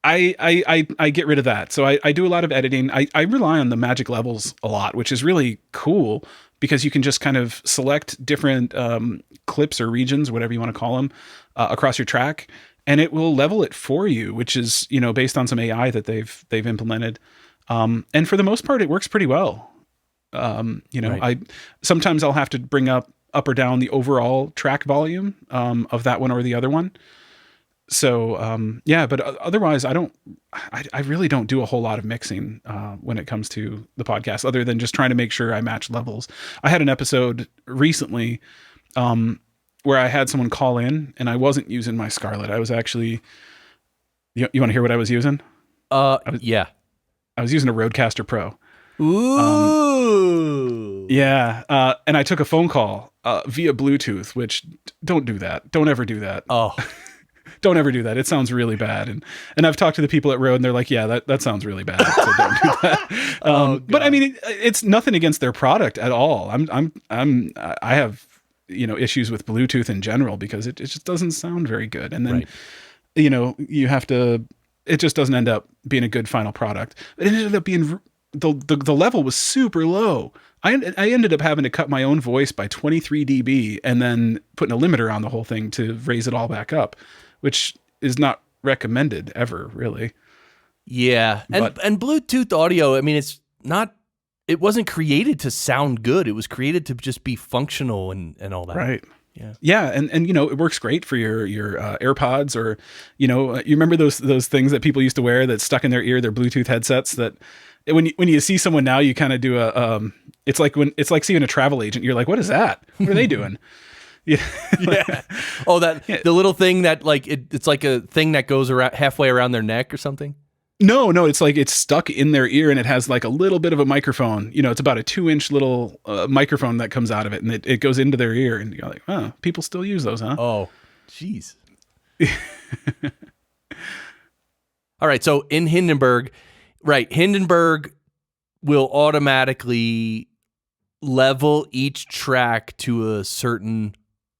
I get rid of that. So I do a lot of editing. I rely on the magic levels a lot, which is really cool because you can just kind of select different clips or regions, whatever you want to call them, across your track, and it will level it for you, which is based on some AI that they've implemented. And for the most part, it works pretty well. Right. Sometimes I'll have to bring up or down the overall track volume of that one or the other one. So but otherwise I really don't do a whole lot of mixing when it comes to the podcast, other than just trying to make sure I match levels. I had an episode recently where I had someone call in and I wasn't using my Scarlett. I was actually, you want to hear what I was using? Yeah. I was using a Rodecaster Pro. Ooh. Yeah. And I took a phone call via Bluetooth, which don't do that. Don't ever do that. Oh. Don't ever do that. It sounds really bad. And I've talked to the people at Rode and they're like, yeah, that sounds really bad. So don't do that. But I mean, it's nothing against their product at all. I have, issues with Bluetooth in general because it just doesn't sound very good. And then, you have to, it just doesn't end up being a good final product. It ended up being, the level was super low. I ended up having to cut my own voice by 23 dB and then putting a limiter on the whole thing to raise it all back up, which is not recommended ever, really. Yeah. And Bluetooth audio, I mean, it wasn't created to sound good. It was created to just be functional and all that. Right. Yeah. Yeah. And it works great for your AirPods or, you remember those things that people used to wear that stuck in their ear, their Bluetooth headsets that when you see someone now, you kind of do it's like seeing a travel agent. You're like, what is that? What are they doing? Yeah. Yeah. Oh, the little thing that it's like a thing that goes around halfway around their neck or something. No, it's like it's stuck in their ear and it has like a little bit of a microphone. It's about a 2-inch little microphone that comes out of it and it goes into their ear and you're like, oh, people still use those, huh? Oh, jeez. All right. So in Hindenburg, Hindenburg will automatically level each track to a certain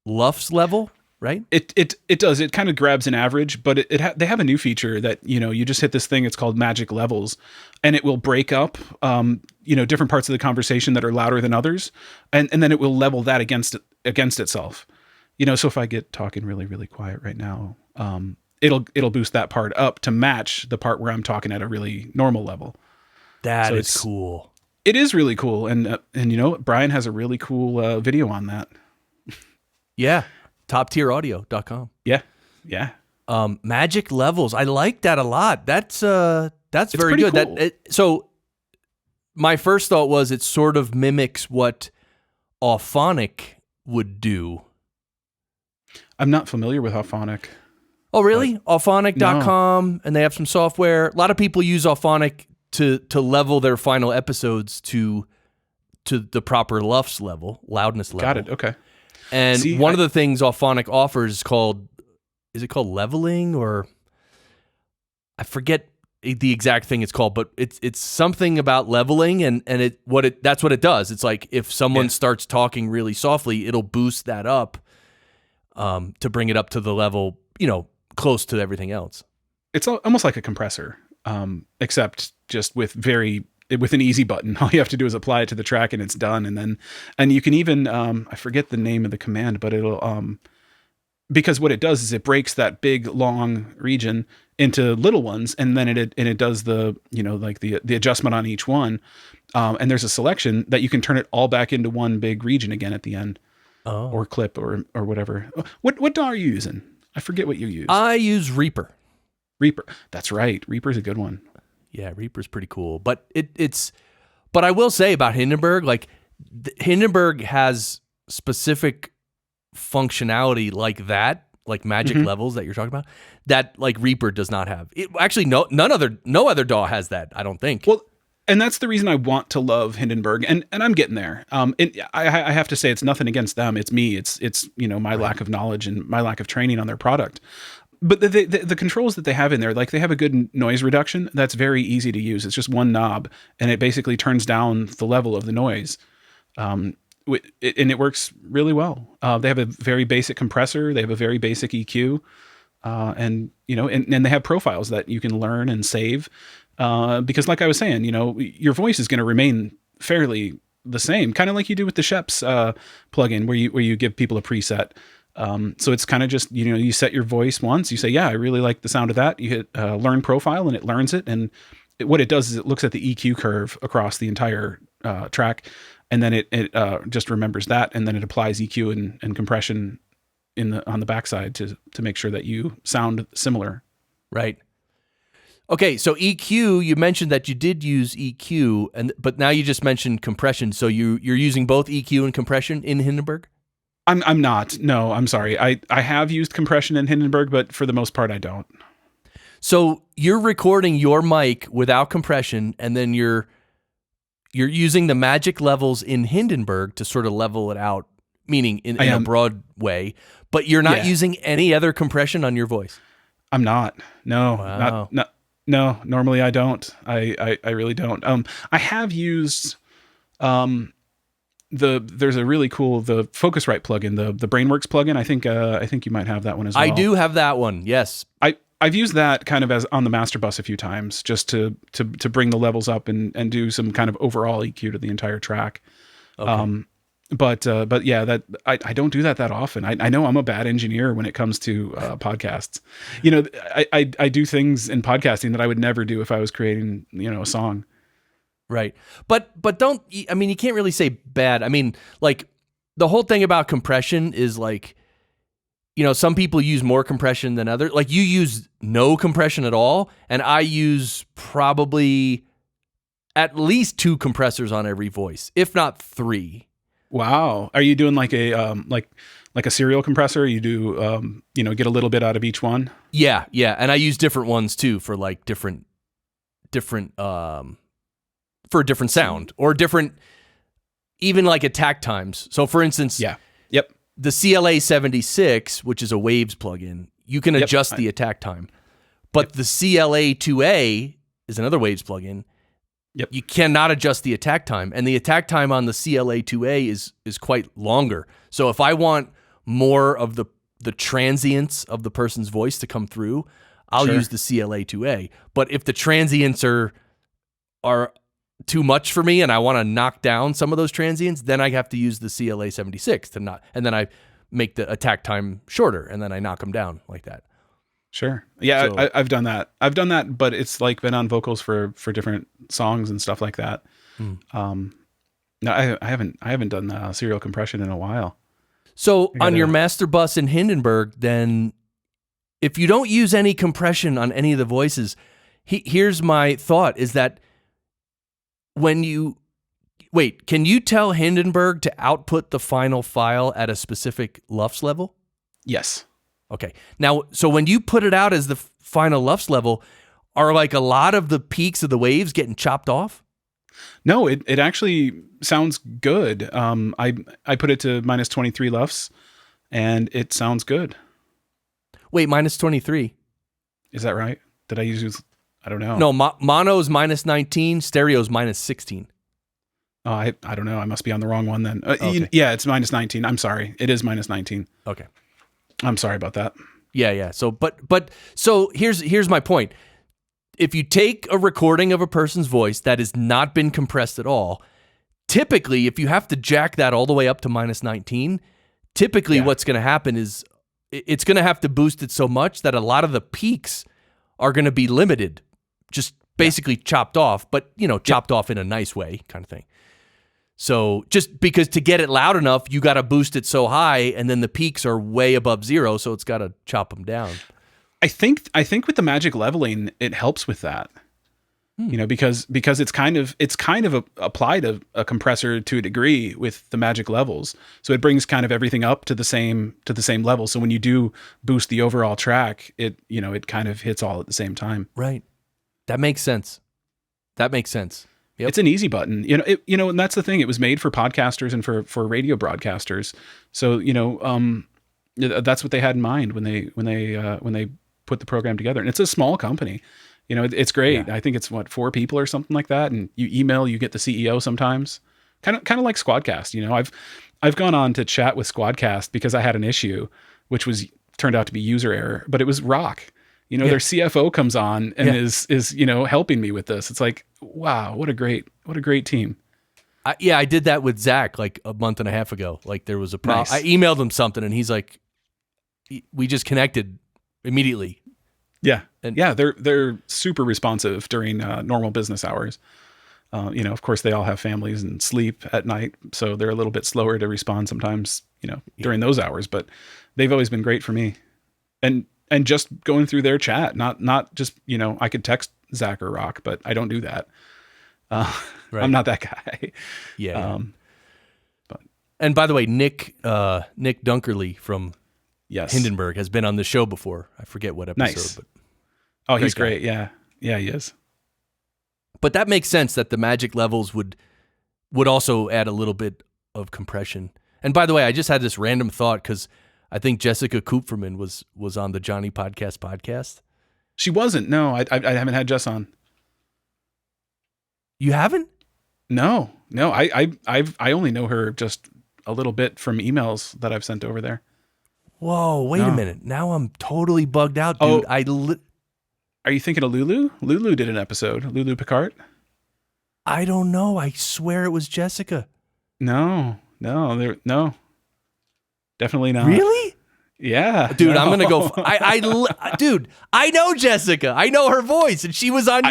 LUFS level, right? It does. It kind of grabs an average, but they have a new feature that, you just hit this thing. It's called magic levels and it will break up, different parts of the conversation that are louder than others. And then it will level that against itself. So if I get talking really, really quiet right now, it'll boost that part up to match the part where I'm talking at a really normal level. That is cool. It is really cool. And Brian has a really cool video on that. Yeah. TopTierAudio.com. Yeah. Yeah. Magic levels. I like that a lot. That's very good. Cool. So my first thought was it sort of mimics what Auphonic would do. I'm not familiar with Auphonic. Oh, really? Auphonic.com, and they have some software. A lot of people use Auphonic to level their final episodes to to the proper loudness level. Got it. Okay. And See, one of the things Auphonic offers is it called leveling, or I forget the exact thing it's called, but it's something about leveling, and that's what it does. It's like if someone starts talking really softly, it'll boost that up to bring it up to the level, close to everything else. It's almost like a compressor, except just with an easy button. All you have to do is apply it to the track and it's done. And you can even, I forget the name of the command, but it'll, because what it does is it breaks that big, long region into little ones. And then it does the, like the adjustment on each one. And there's a selection that you can turn it all back into one big region again at the end. Oh. Or clip or whatever. What DAW are you using? I forget what you use. I use Reaper. That's right. Reaper's a good one. Yeah, Reaper's pretty cool. But but I will say about Hindenburg, like Hindenburg has specific functionality like that, like magic levels that you're talking about, that like Reaper does not have. Actually, no other DAW has that, I don't think. Well, and that's the reason I want to love Hindenburg, and I'm getting there. I have to say it's nothing against them. It's me. It's my lack of knowledge and my lack of training on their product. But the controls that they have in there, like they have a good noise reduction that's very easy to use. It's just one knob, and it basically turns down the level of the noise, and it works really well. They have a very basic compressor. They have a very basic EQ, and they have profiles that you can learn and save. Because like I was saying, your voice is going to remain fairly the same, kind of like you do with the Sheps plugin, where you give people a preset. So it's kind of just, you set your voice once, you say, yeah, I really like the sound of that. You hit learn profile and it learns it. And what it does is it looks at the EQ curve across the entire track. And then it just remembers that. And then it applies EQ and compression on the backside to make sure that you sound similar. Right. Okay, so EQ, you mentioned that you did use EQ, but now you just mentioned compression. So you're using both EQ and compression in Hindenburg? I'm not. No, I'm sorry. I have used compression in Hindenburg, but for the most part, I don't. So you're recording your mic without compression, and then you're using the magic levels in Hindenburg to sort of level it out, meaning in a broad way, but you're not using any other compression on your voice? I'm not. No, wow. No, normally I don't. I really don't. I have used there's a really cool the Focusrite plugin, the Brainworks plugin. I think you might have that one as well. I do have that one. Yes. I've used that kind of as on the master bus a few times just to bring the levels up and do some kind of overall EQ to the entire track. Okay. But yeah, that I don't do that often. I know I'm a bad engineer when it comes to podcasts. I do things in podcasting that I would never do if I was creating, a song. Right. But you can't really say bad. I mean, like the whole thing about compression is like, some people use more compression than others. Like you use no compression at all. And I use probably at least 2 compressors on every voice, if not 3. Wow. Are you doing like a like a serial compressor? You do get a little bit out of each one? Yeah. And I use different ones too for like different for a different sound or different, even like attack times. So for instance, the CLA 76, which is a Waves plugin, you can adjust the attack time, but the CLA 2A is another Waves plugin. You cannot adjust the attack time, and the attack time on the CLA 2A is quite longer. So if I want more of the transients of the person's voice to come through, I'll use the CLA 2A. But if the transients are too much for me and I want to knock down some of those transients, then I have to use the CLA 76 and then I make the attack time shorter and then I knock them down like that. Sure. Yeah, so, I've done that. But it's like been on vocals for different songs and stuff like that. No, I haven't done serial compression in a while. So on your master bus in Hindenburg, then if you don't use any compression on any of the voices, here's my thought is that can you tell Hindenburg to output the final file at a specific LUFS level? Yes. Okay. Now, so when you put it out as the final LUFS level, are like a lot of the peaks of the waves getting chopped off? No, it actually sounds good. I put it to minus 23 LUFS, and it sounds good. Wait, minus 23. Is that right? Did I use? I don't know. No, mono's minus 19, stereo's minus 16. Oh, I don't know. I must be on the wrong one then. Okay. Yeah, it's minus 19. I'm sorry. It is minus 19. Okay. I'm sorry about that. Yeah. So, so here's my point. If you take a recording of a person's voice that has not been compressed at all, typically, if you have to jack that all the way up to minus 19, typically what's going to happen is it's going to have to boost it so much that a lot of the peaks are going to be limited, just basically chopped off, but chopped off in a nice way kind of thing. So just because to get it loud enough, you got to boost it so high, and then the peaks are way above zero, so it's got to chop them down. I think with the magic leveling, it helps with that. Because it's kind of applied a compressor to a degree with the magic levels. So it brings kind of everything up to the same level. So when you do boost the overall track, it kind of hits all at the same time. Right. That makes sense. Yep. It's an easy button, and that's the thing. It was made for podcasters and for radio broadcasters. So, that's what they had in mind when they put the program together. And it's a small company. It's great. Yeah. I think it's 4 people or something like that. And you email, you get the CEO sometimes. Kind of like Squadcast. I've gone on to chat with Squadcast because I had an issue, which turned out to be user error, but it was rock. Their CFO comes on and is helping me with this. It's like, wow, what a great team. I did that with Zach like a month and a half ago. Like there was a problem. Nice. I emailed him something and he's like, we just connected immediately. Yeah. And they're super responsive during normal business hours. Of course they all have families and sleep at night, so they're a little bit slower to respond sometimes, during those hours, but they've always been great for me. And just going through their chat, not just, I could text Zach or Rock, but I don't do that. Right. I'm not that guy. Yeah. And by the way, Nick Dunkerley from Hindenburg has been on the show before. I forget what episode. Nice. But he's great. Yeah. Yeah, he is. But that makes sense that the magic levels would also add a little bit of compression. And by the way, I just had this random thought because I think Jessica Kupferman was on the Johnny podcast. She wasn't. No, I haven't had Jess on. You haven't? No. I only know her just a little bit from emails that I've sent over there. Whoa, wait a minute. Now I'm totally bugged out, dude. Are you thinking of Lulu? Lulu did an episode. Lulu Picard? I don't know. I swear it was Jessica. No. Definitely not. Really? Yeah. Dude, I'm going to go. Dude, I know Jessica. I know her voice, and she was on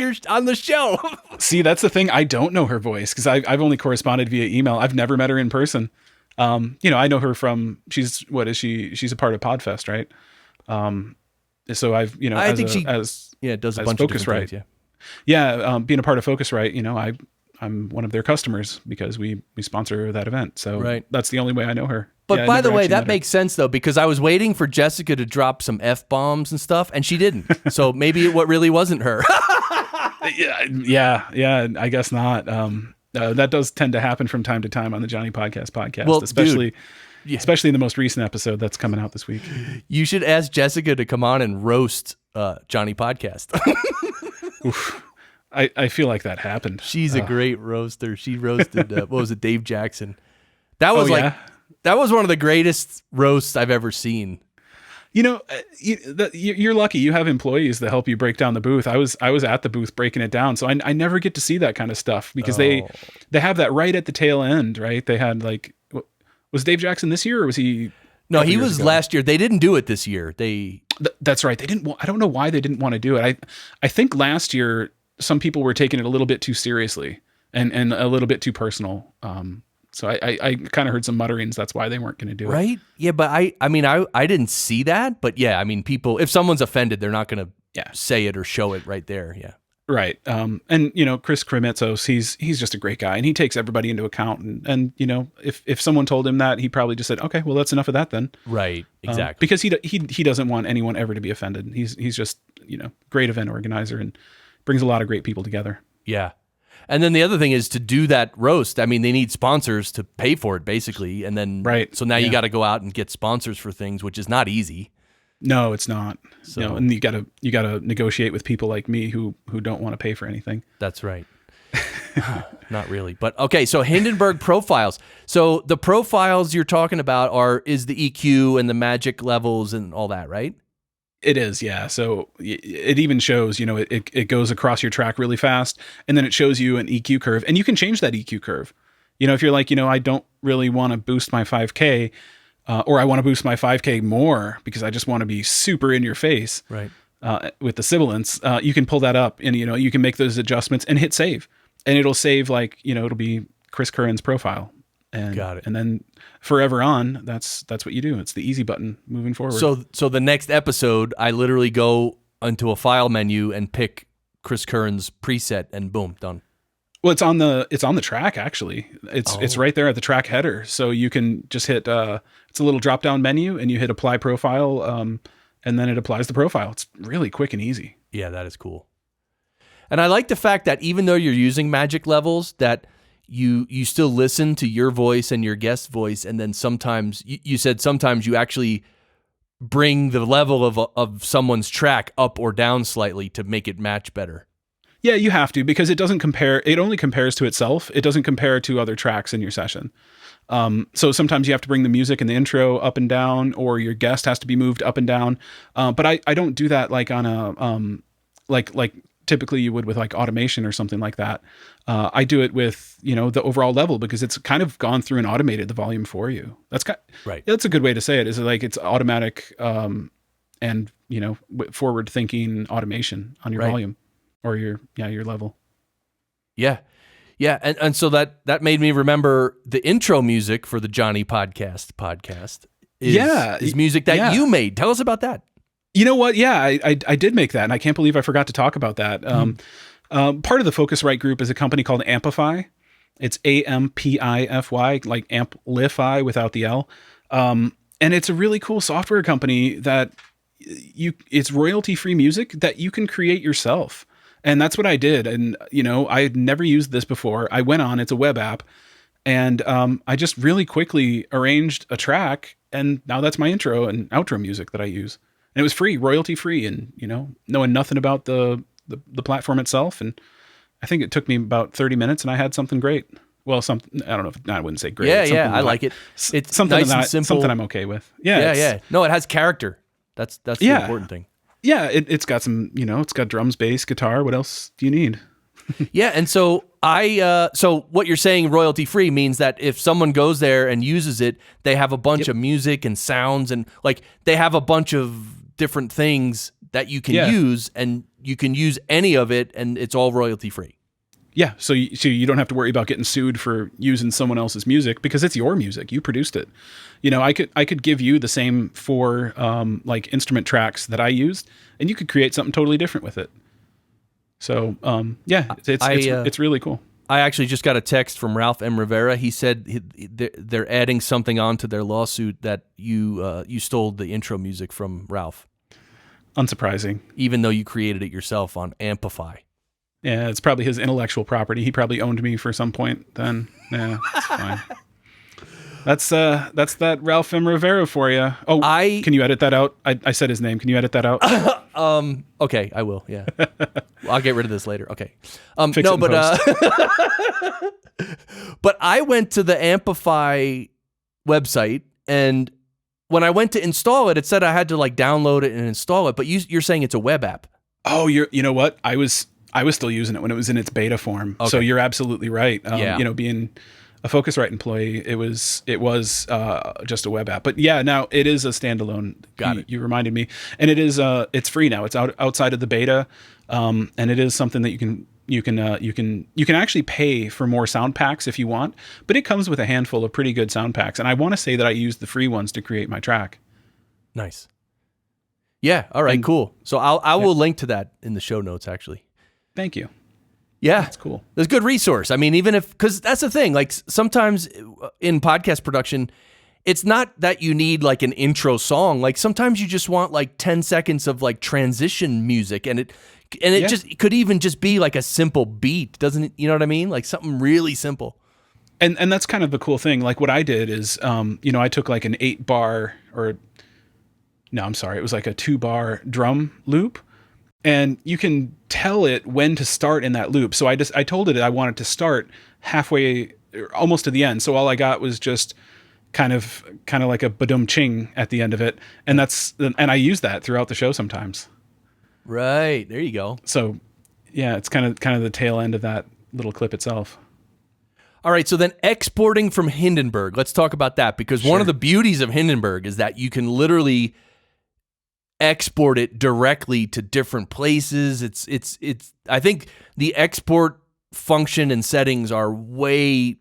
the show. See, that's the thing. I don't know her voice because I've only corresponded via email. I've never met her in person. I know her from, she's a part of Podfest, right? So I've, I think she does a bunch of different things, yeah. Being a part of Focusrite, I'm one of their customers because we sponsor that event. So that's the only way I know her. But by the way, that makes sense though, because I was waiting for Jessica to drop some F-bombs and stuff, and she didn't. So maybe it really wasn't her. Yeah. I guess not. That does tend to happen from time to time on the Johnny podcast, well, especially dude, especially in the most recent episode that's coming out this week. You should ask Jessica to come on and roast Johnny podcast. Oof. I feel like that happened. She's a great roaster. She roasted what was it, Dave Jackson. That was that was one of the greatest roasts I've ever seen. You're lucky you have employees that help you break down the booth. I was at the booth breaking it down, so I never get to see that kind of stuff because they have that right at the tail end, right? They had was Dave Jackson this year or was he? No, he was last year. They didn't do it this year. That's right. They didn't. I don't know why they didn't want to do it. I think last year some people were taking it a little bit too seriously and a little bit too personal. So I kind of heard some mutterings. That's why they weren't going to do it. Right? Yeah, but I didn't see that. But yeah, people, if someone's offended, they're not going to say it or show it right there. Yeah. Right. And Chris Kremitzos, he's just a great guy and he takes everybody into account. And if someone told him that, he probably just said, okay, well, that's enough of that then. Right. Exactly. Because he doesn't want anyone ever to be offended. He's just, great event organizer and brings a lot of great people together. Yeah. And then the other thing is to do that roast. I mean, they need sponsors to pay for it, basically. And then, Right. So now you got to go out and get sponsors for things, which is not easy. No, it's not. So- And you gotta negotiate with people like me who don't want to pay for anything. That's right. Not really, but okay. So Hindenburg Profiles. So the profiles you're talking about is the EQ and the magic levels and all that, right? It is, yeah. So it even shows, it goes across your track really fast, and then it shows you an EQ curve, and you can change that EQ curve. If you're like, I don't really want to boost my 5K, or I want to boost my 5K more because I just want to be super in your face, Right. With the sibilance, you can pull that up, and you can make those adjustments and hit save, and it'll save it'll be Chris Curran's profile. And, Got it. And then forever on, that's what you do. It's the easy button moving forward. So the next episode, I literally go into a file menu and pick Chris Curran's preset, and boom, done. Well, it's on the track actually. It's right there at the track header. So you can just hit it's a little drop down menu, and you hit apply profile, and then it applies the profile. It's really quick and easy. Yeah, that is cool. And I like the fact that even though you're using magic levels, that you still listen to your voice and your guest voice, and then sometimes you said sometimes you actually bring the level of someone's track up or down slightly to make it match better. Yeah, you have to, because it doesn't compare. It only compares to itself. It doesn't compare to other tracks in your session. So sometimes you have to bring the music and the intro up and down, or your guest has to be moved up and down. But I don't do that like on a like typically you would with like automation or something like that. I do it with, the overall level, because it's kind of gone through and automated the volume for you. Right. That's a good way to say it, is like it's automatic, and, forward thinking automation on your Right. volume or your level. Yeah. Yeah. And so that made me remember the intro music for the Johnny podcast is music that you made. Tell us about that. You know what? Yeah, I did make that, and I can't believe I forgot to talk about that. Part of the Focusrite group is a company called Amplify. It's Ampify, like Amplify without the L. And it's a really cool software company that it's royalty-free music that you can create yourself. And that's what I did. And, I had never used this before. I went on, it's a web app, and I just really quickly arranged a track, and now that's my intro and outro music that I use. And it was free, royalty free, and knowing nothing about the platform itself. And I think it took me about 30 minutes, and I had something great. Well, something I don't know if I wouldn't say great. Yeah, I like it. It's something nice and simple. Something I'm okay with. Yeah, yeah. No, it has character. That's the important thing. Yeah, it's got some. It's got drums, bass, guitar. What else do you need? Yeah, and so so what you're saying, royalty free, means that if someone goes there and uses it, they have a bunch of music and sounds, and like they have a bunch of different things that you can use, and you can use any of it, and it's all royalty free. Yeah, so you don't have to worry about getting sued for using someone else's music, because it's your music. You produced it. I could give you the same 4 like instrument tracks that I used, and you could create something totally different with it. So it's really cool. I actually just got a text from Ralph M. Rivera. He said they're adding something onto their lawsuit that you stole the intro music from Ralph. Unsurprising. Even though you created it yourself on Amplify. Yeah, it's probably his intellectual property. He probably owned me for some point then. Yeah, it's fine. That's that Ralph M. Rivera for you. Oh, can you edit that out? I said his name. Can you edit that out? Okay, I will. Yeah, I'll get rid of this later. Okay. Fix it in post. But I went to the Amplify website, and when I went to install it, it said I had to like download it and install it. But you're saying it's a web app. Oh, you know what? I was still using it when it was in its beta form. Okay. So you're absolutely right. Being a Focusrite employee, it was just a web app. But yeah, now it is a standalone. Got it. You reminded me, and it is it's free now. It's outside of the beta, and it is something that you can actually pay for more sound packs if you want. But it comes with a handful of pretty good sound packs, and I want to say that I used the free ones to create my track. Nice. Yeah. All right. Cool. So I will link to that in the show notes. Actually. Thank you. Yeah, that's cool. It's a good resource. I mean, because that's the thing, like sometimes in podcast production, it's not that you need like an intro song. Like sometimes you just want like 10 seconds of like transition music, and it And it Yeah. just it could even just be like a simple beat, doesn't it? You know what I mean? Like something really simple. And that's kind of the cool thing. Like what I did is, I took like an 8-bar it was like a 2-bar drum loop, and you can tell it when to start in that loop. So I told it I wanted to start halfway, almost to the end. So all I got was just kind of like a badum ching at the end of it. And I use that throughout the show sometimes. Right. There you go. So yeah, it's kind of the tail end of that little clip itself. All right, so then exporting from Hindenburg. Let's talk about that, because one of the beauties of Hindenburg is that you can literally export it directly to different places. It's I think the export function and settings are way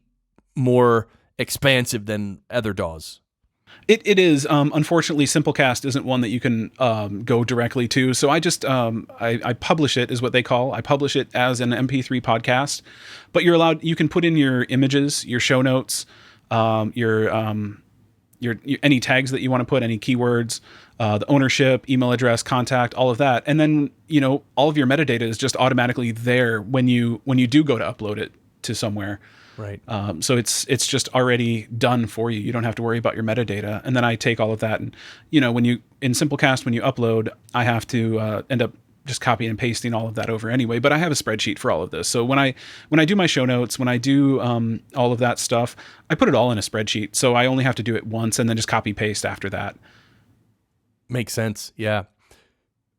more expansive than other DAWs. It is. Unfortunately, Simplecast isn't one that you can go directly to. So I just I publish it, is what they call. I publish it as an MP3 podcast, but you can put in your images, your show notes, your any tags that you want to put, any keywords, the ownership, email address, contact, all of that, and then all of your metadata is just automatically there when you do go to upload it to somewhere. Right. So it's just already done for you. You don't have to worry about your metadata. And then I take all of that, and in Simplecast, when you upload, I have to end up just copying and pasting all of that over anyway. But I have a spreadsheet for all of this. So when I do my show notes, when I do all of that stuff, I put it all in a spreadsheet. So I only have to do it once and then just copy paste after that. Makes sense. Yeah.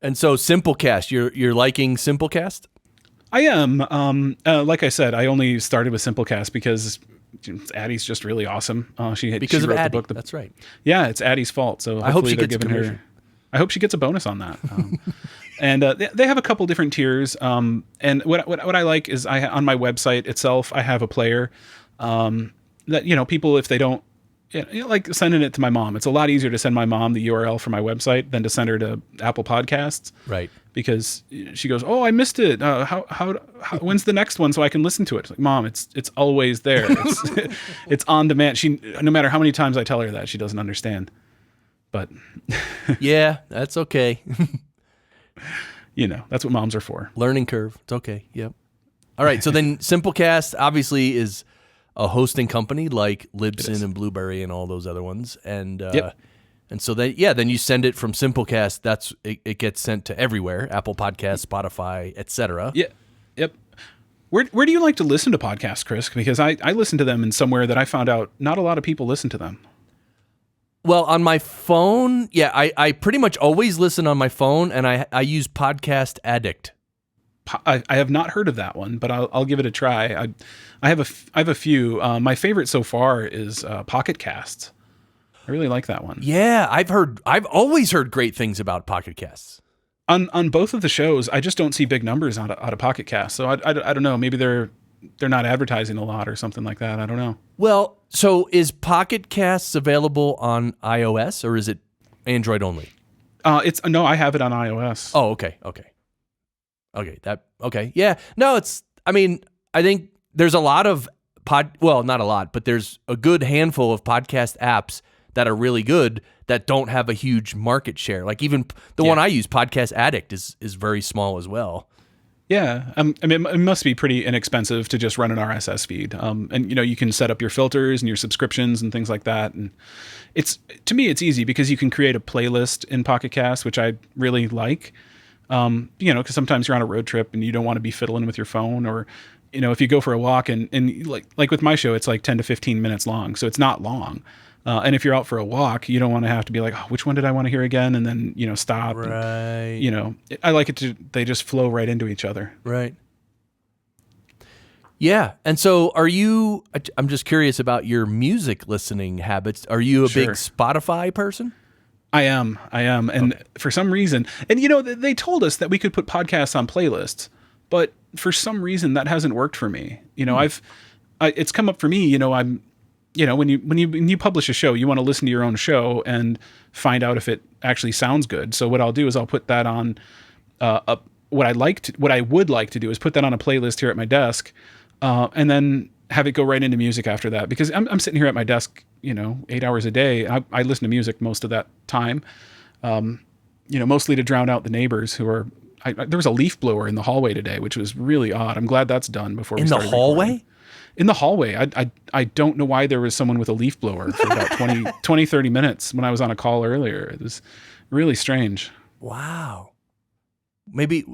And so Simplecast, you're liking Simplecast? I am. Like I said, I only started with Simplecast because Addie's just really awesome. She wrote Addie. the book. That's right. Yeah, it's Addie's fault. So I hope she they're gets a giving commission. I hope she gets a bonus on that. And they have a couple different tiers. And what I like is on my website itself, I have a player that people, if they don't, like sending it to my mom. It's a lot easier to send my mom the URL for my website than to send her to Apple Podcasts. Right. Because she goes, "Oh, I missed it. How when's the next one so I can listen to it?" It's like, Mom, it's always there. It's on demand. No matter how many times I tell her that, she doesn't understand. But yeah, that's okay. That's what moms are for. Learning curve. It's okay. Yep. All right. So then Simplecast obviously is a hosting company like Libsyn and Blueberry and all those other ones. And and so then you send it from Simplecast. It gets sent to everywhere: Apple Podcasts, Spotify, etc. Yeah. Yep. Where do you like to listen to podcasts, Chris? Because I listen to them in somewhere that I found out not a lot of people listen to them. Well, on my phone, I pretty much always listen on my phone, and I use Podcast Addict. I have not heard of that one, but I'll give it a try. I have a few. My favorite so far is Pocket Casts. I really like that one. Yeah, I've always heard great things about Pocket Casts. On both of the shows, I just don't see big numbers out of Pocket Cast. So I don't know. Maybe they're not advertising a lot or something like that. I don't know. Well, so is Pocket Casts available on iOS or is it Android only? No, I have it on iOS. Oh, okay. Yeah. No, I think there's a lot of not a lot, but there's a good handful of podcast apps that are really good that don't have a huge market share. Like even the one I use, Podcast Addict, is very small as well. Yeah. It must be pretty inexpensive to just run an RSS feed. And you can set up your filters and your subscriptions and things like that. And to me, it's easy because you can create a playlist in Pocket Cast, which I really like. Because sometimes you're on a road trip and you don't want to be fiddling with your phone, or, if you go for a walk and like with my show, it's like 10 to 15 minutes long. So it's not long. And if you're out for a walk, you don't want to have to be like, oh, which one did I want to hear again? And then, stop. Right. And, I like it they just flow right into each other. Right. Yeah. And so I'm just curious about your music listening habits. Are you a big Spotify person? I am. And for some reason, and they told us that we could put podcasts on playlists, but for some reason that hasn't worked for me. It's come up for me, I'm, when you publish a show, you want to listen to your own show and find out if it actually sounds good. So what I'll do is I'll put that on, what I would like to do is put that on a playlist here at my desk, and then have it go right into music after that, because I'm sitting here at my desk, 8 hours a day. I listen to music most of that time, mostly to drown out the neighbors who are there was a leaf blower in the hallway today, which was really odd. I'm glad that's done before we started In the hallway? recording. In the hallway. I don't know why there was someone with a leaf blower for about 30 minutes when I was on a call earlier. It was really strange. Wow. Maybe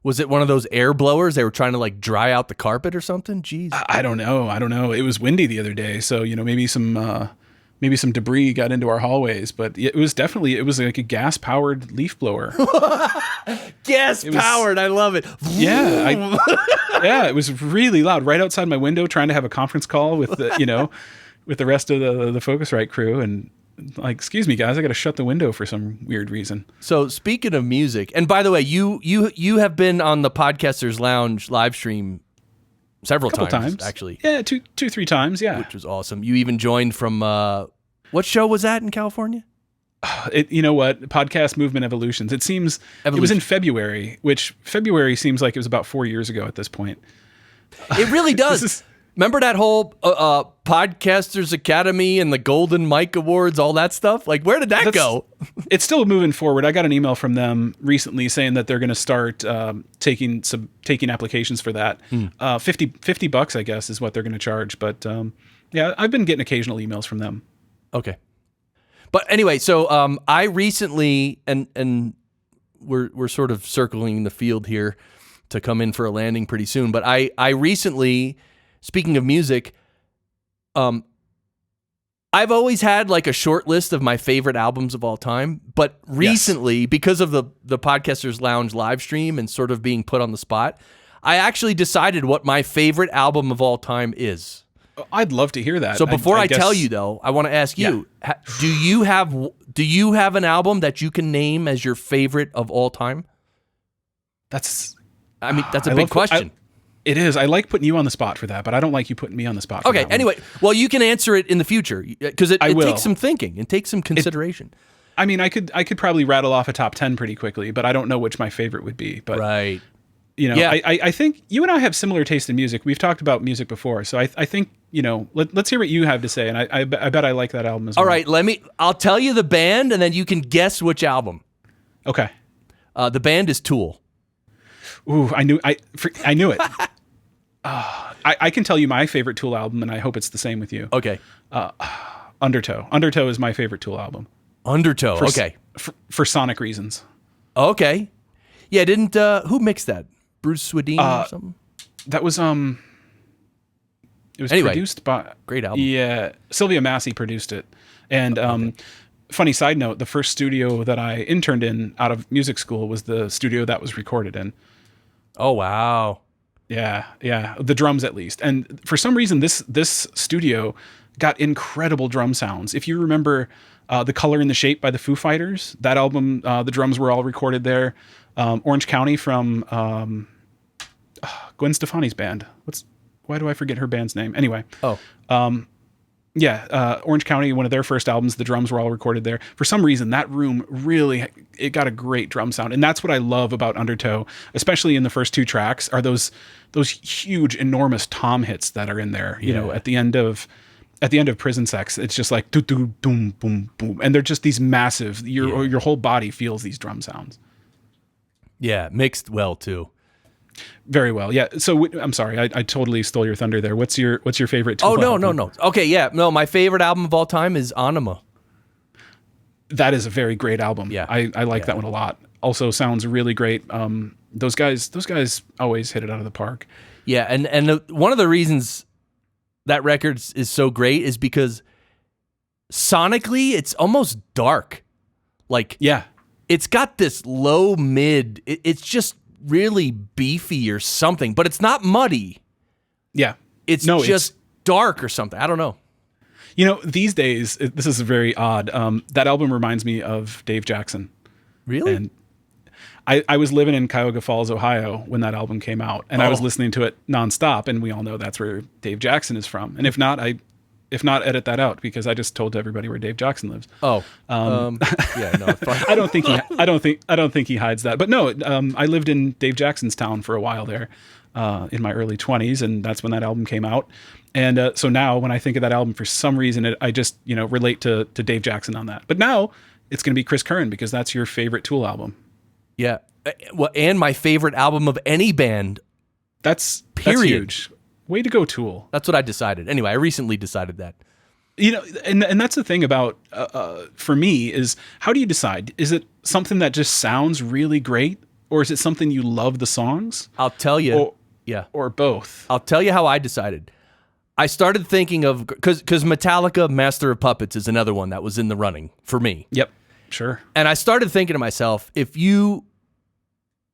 was it one of those air blowers? They were trying to like dry out the carpet or something? Jeez. I don't know. It was windy the other day, so maybe some debris got into our hallways, but it was like a gas powered leaf blower. Gas powered. I love it. Yeah. Yeah, it was really loud right outside my window trying to have a conference call with with the rest of the Focusrite crew, and like, excuse me guys, I got to shut the window for some weird reason. So speaking of music, and by the way, you have been on the Podcasters Lounge live stream several times actually. Yeah, two, 3 times. Yeah, which was awesome. You even joined from what show was that in California? You know what? Podcast Movement Evolutions. It seems It was in February, which February seems like it was about 4 years ago at this point. It really does. Remember that whole Podcasters Academy and the Golden Mic Awards, all that stuff? Like, where did that go? It's still moving forward. I got an email from them recently saying that they're going to start taking applications for that. $50, I guess, is what they're going to charge. But yeah, I've been getting occasional emails from them. Okay. But anyway, so I recently, and we're sort of circling the field here to come in for a landing pretty soon, but I recently, speaking of music, I've always had like a short list of my favorite albums of all time, but recently, because of the Podcasters Lounge live stream and sort of being put on the spot, I actually decided what my favorite album of all time is. I'd love to hear that. So before I tell you, though, I want to ask you: do you have an album that you can name as your favorite of all time? That's a big question. It is. I like putting you on the spot for that, but I don't like you putting me on the spot. For okay. That anyway, well, you can answer it in the future because it takes some thinking. It takes some consideration. I could probably rattle off a top 10 pretty quickly, but I don't know which my favorite would be. But right. I think you and I have similar taste in music. We've talked about music before, so I think let's hear what you have to say, and I bet I like that album as well. All right, I'll tell you the band, and then you can guess which album. Okay. The band is Tool. Ooh, I knew it. I can tell you my favorite Tool album, and I hope it's the same with you. Okay. Undertow. Undertow is my favorite Tool album. Undertow. Okay. For sonic reasons. Okay. Yeah. Didn't who mixed that? Bruce Swedien or something? That was it was produced by great album. Yeah, Sylvia Massey produced it. And funny side note, the first studio that I interned in out of music school was the studio that was recorded in. Oh wow. Yeah, the drums at least. And for some reason this studio got incredible drum sounds. If you remember The Color and the Shape by the Foo Fighters, that album, the drums were all recorded there. Orange County from Gwen Stefani's band. Why do I forget her band's name? Anyway. Orange County, one of their first albums, the drums were all recorded there. For some reason, that room it got a great drum sound. And that's what I love about Undertow, especially in the first 2 tracks, are those huge, enormous tom hits that are in there. You know, at the end of Prison Sex, it's just like doo doo boom boom boom, and they're just these massive. Your whole body feels these drum sounds. Yeah, mixed well too. Very well. Yeah. So I'm sorry, I totally stole your thunder there. What's your favorite Tool album? No. Okay, yeah. No, my favorite album of all time is Anima. That is a very great album. Yeah. I like that one a lot. Also sounds really great. Those guys always hit it out of the park. Yeah, and one of the reasons that record is so great is because sonically it's almost dark. Like, yeah, it's got this low mid. It's just really beefy or something, but it's not muddy. Yeah. It's just dark or something. I don't know. You know, these days, this is very odd. That album reminds me of Dave Jackson. Really? And I was living in Cuyahoga Falls, Ohio when that album came out, and I was listening to it nonstop, and we all know that's where Dave Jackson is from. And if not, edit that out, because I just told everybody where Dave Jackson lives. Yeah, no, it's fine. I don't think he hides that. But no, I lived in Dave Jackson's town for a while there, in my early 20s, and that's when that album came out. And so now when I think of that album, for some reason, I just relate to Dave Jackson on that. But now it's going to be Chris Curran, because that's your favorite Tool album. Yeah, and my favorite album of any band. That's Period. huge. Way to go, Tool. That's what I decided. Anyway, I recently decided that. You know, and that's the thing about for me is, how do you decide? Is it something that just sounds really great, or is it something you love the songs? I'll tell you. Or both. I'll tell you how I decided. I started thinking of, because Metallica, Master of Puppets is another one that was in the running for me. Yep, sure. And I started thinking to myself,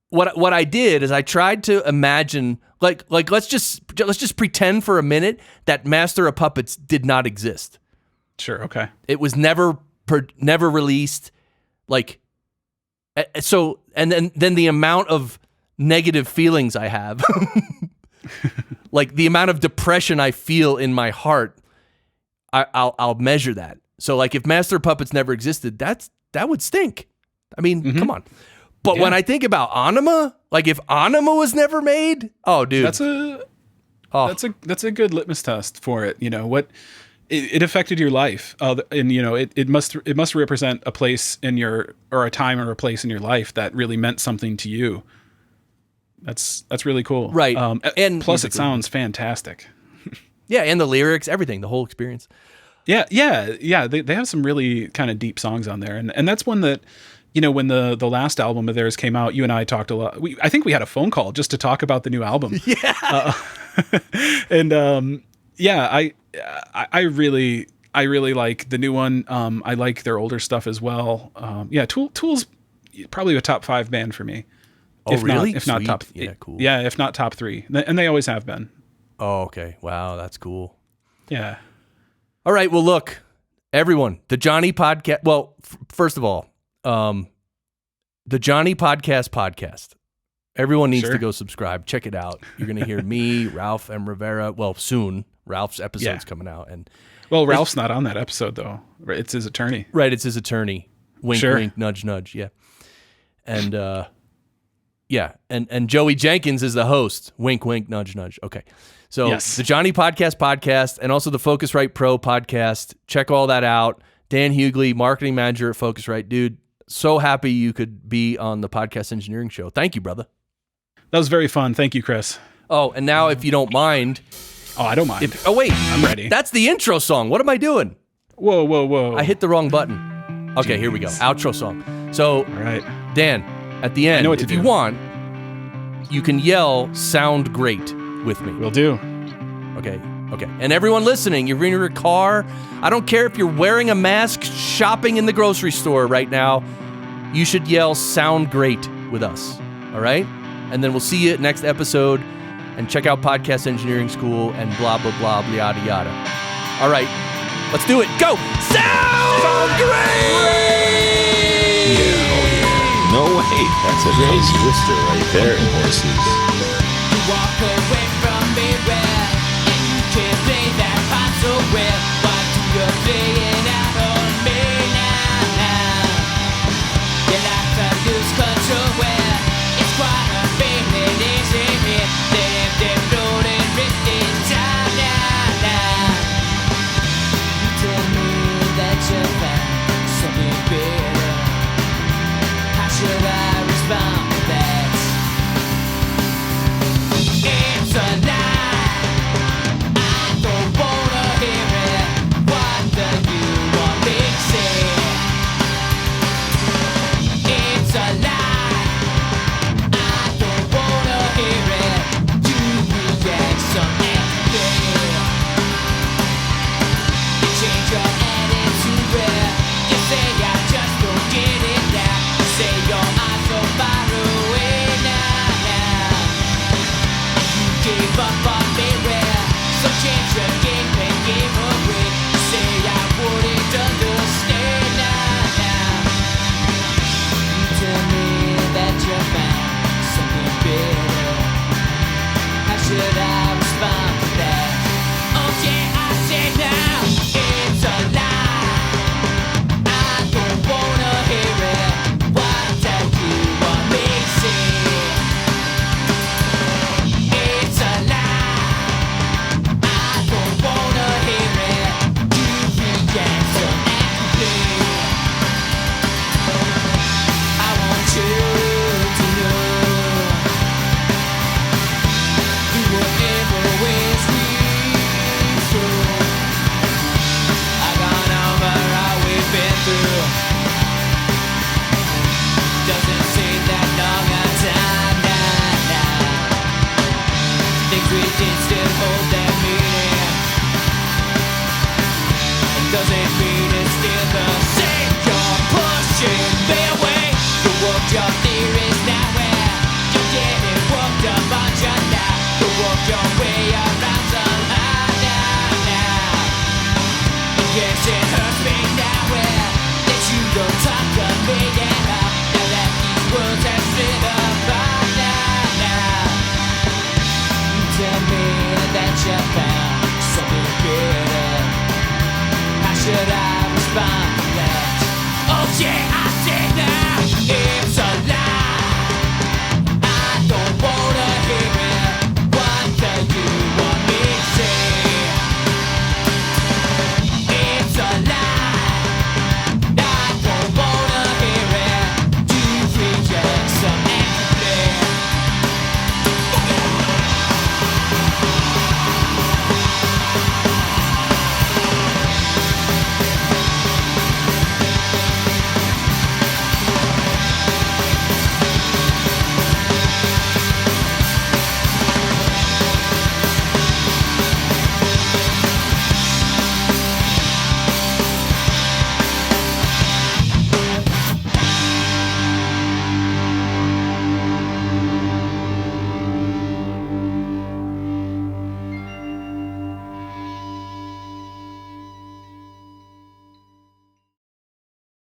what I did is I tried to imagine, like let's just pretend for a minute that Master of Puppets did not exist. Sure, okay. It was never released. Like, so, and then the amount of negative feelings I have, like the amount of depression I feel in my heart, I'll measure that. So like if Master of Puppets never existed, that would stink. I mean, come on. But when I think about Anima, like if Anima was never made, oh dude. That's a good litmus test for it. You know, what it affected your life. And you know, it must represent a place in your, or a time or a place in your life that really meant something to you. That's really cool. Right. And plus it sounds fantastic. Yeah, and the lyrics, everything, the whole experience. Yeah. They have some really kind of deep songs on there. And that's one that, you know, when the last album of theirs came out, you and I talked a lot. I think we had a phone call just to talk about the new album. Yeah. I really like the new one. I like their older stuff as well. Tool's probably a top 5 band for me. Oh, really? If not top, yeah, cool. Yeah, if not top 3, and they always have been. Oh, okay. Wow, that's cool. Yeah. All right. Well, look, everyone, the Johnny Podcast. Well, first of all, the Johnny Podcast. Everyone needs to go subscribe. Check it out. You're going to hear me, Ralph M. Rivera. Well, soon. Ralph's episode's coming out, and Ralph's not on that episode though. It's his attorney. Right. It's his attorney. Wink, wink, nudge, nudge. Yeah. And and Joey Jenkins is the host. Wink, wink, nudge, nudge. Okay. So the Johnny Podcast, and also the Focusrite Pro podcast. Check all that out. Dan Hughley, marketing manager at Focusrite. Dude, so happy you could be on the Podcast Engineering Show. Thank you, brother. That was very fun. Thank you, Chris. Oh, and now if you don't mind. Oh, I don't mind. Wait. I'm ready. That's the intro song. What am I doing? Whoa. I hit the wrong button. Okay, here we go. Outro song. So, all right. Dan, at the end, if you want, you can yell "sound great" with me. Will do. Okay. And everyone listening, you're in your car. I don't care if you're wearing a mask, shopping in the grocery store right now. You should yell "sound great" with us. All right? And then we'll see you next episode. And check out Podcast Engineering School and blah, blah, blah, yada, yada. All right. Let's do it. Go! Sound great! No way. That's a nice twister right there. Horses. Walk away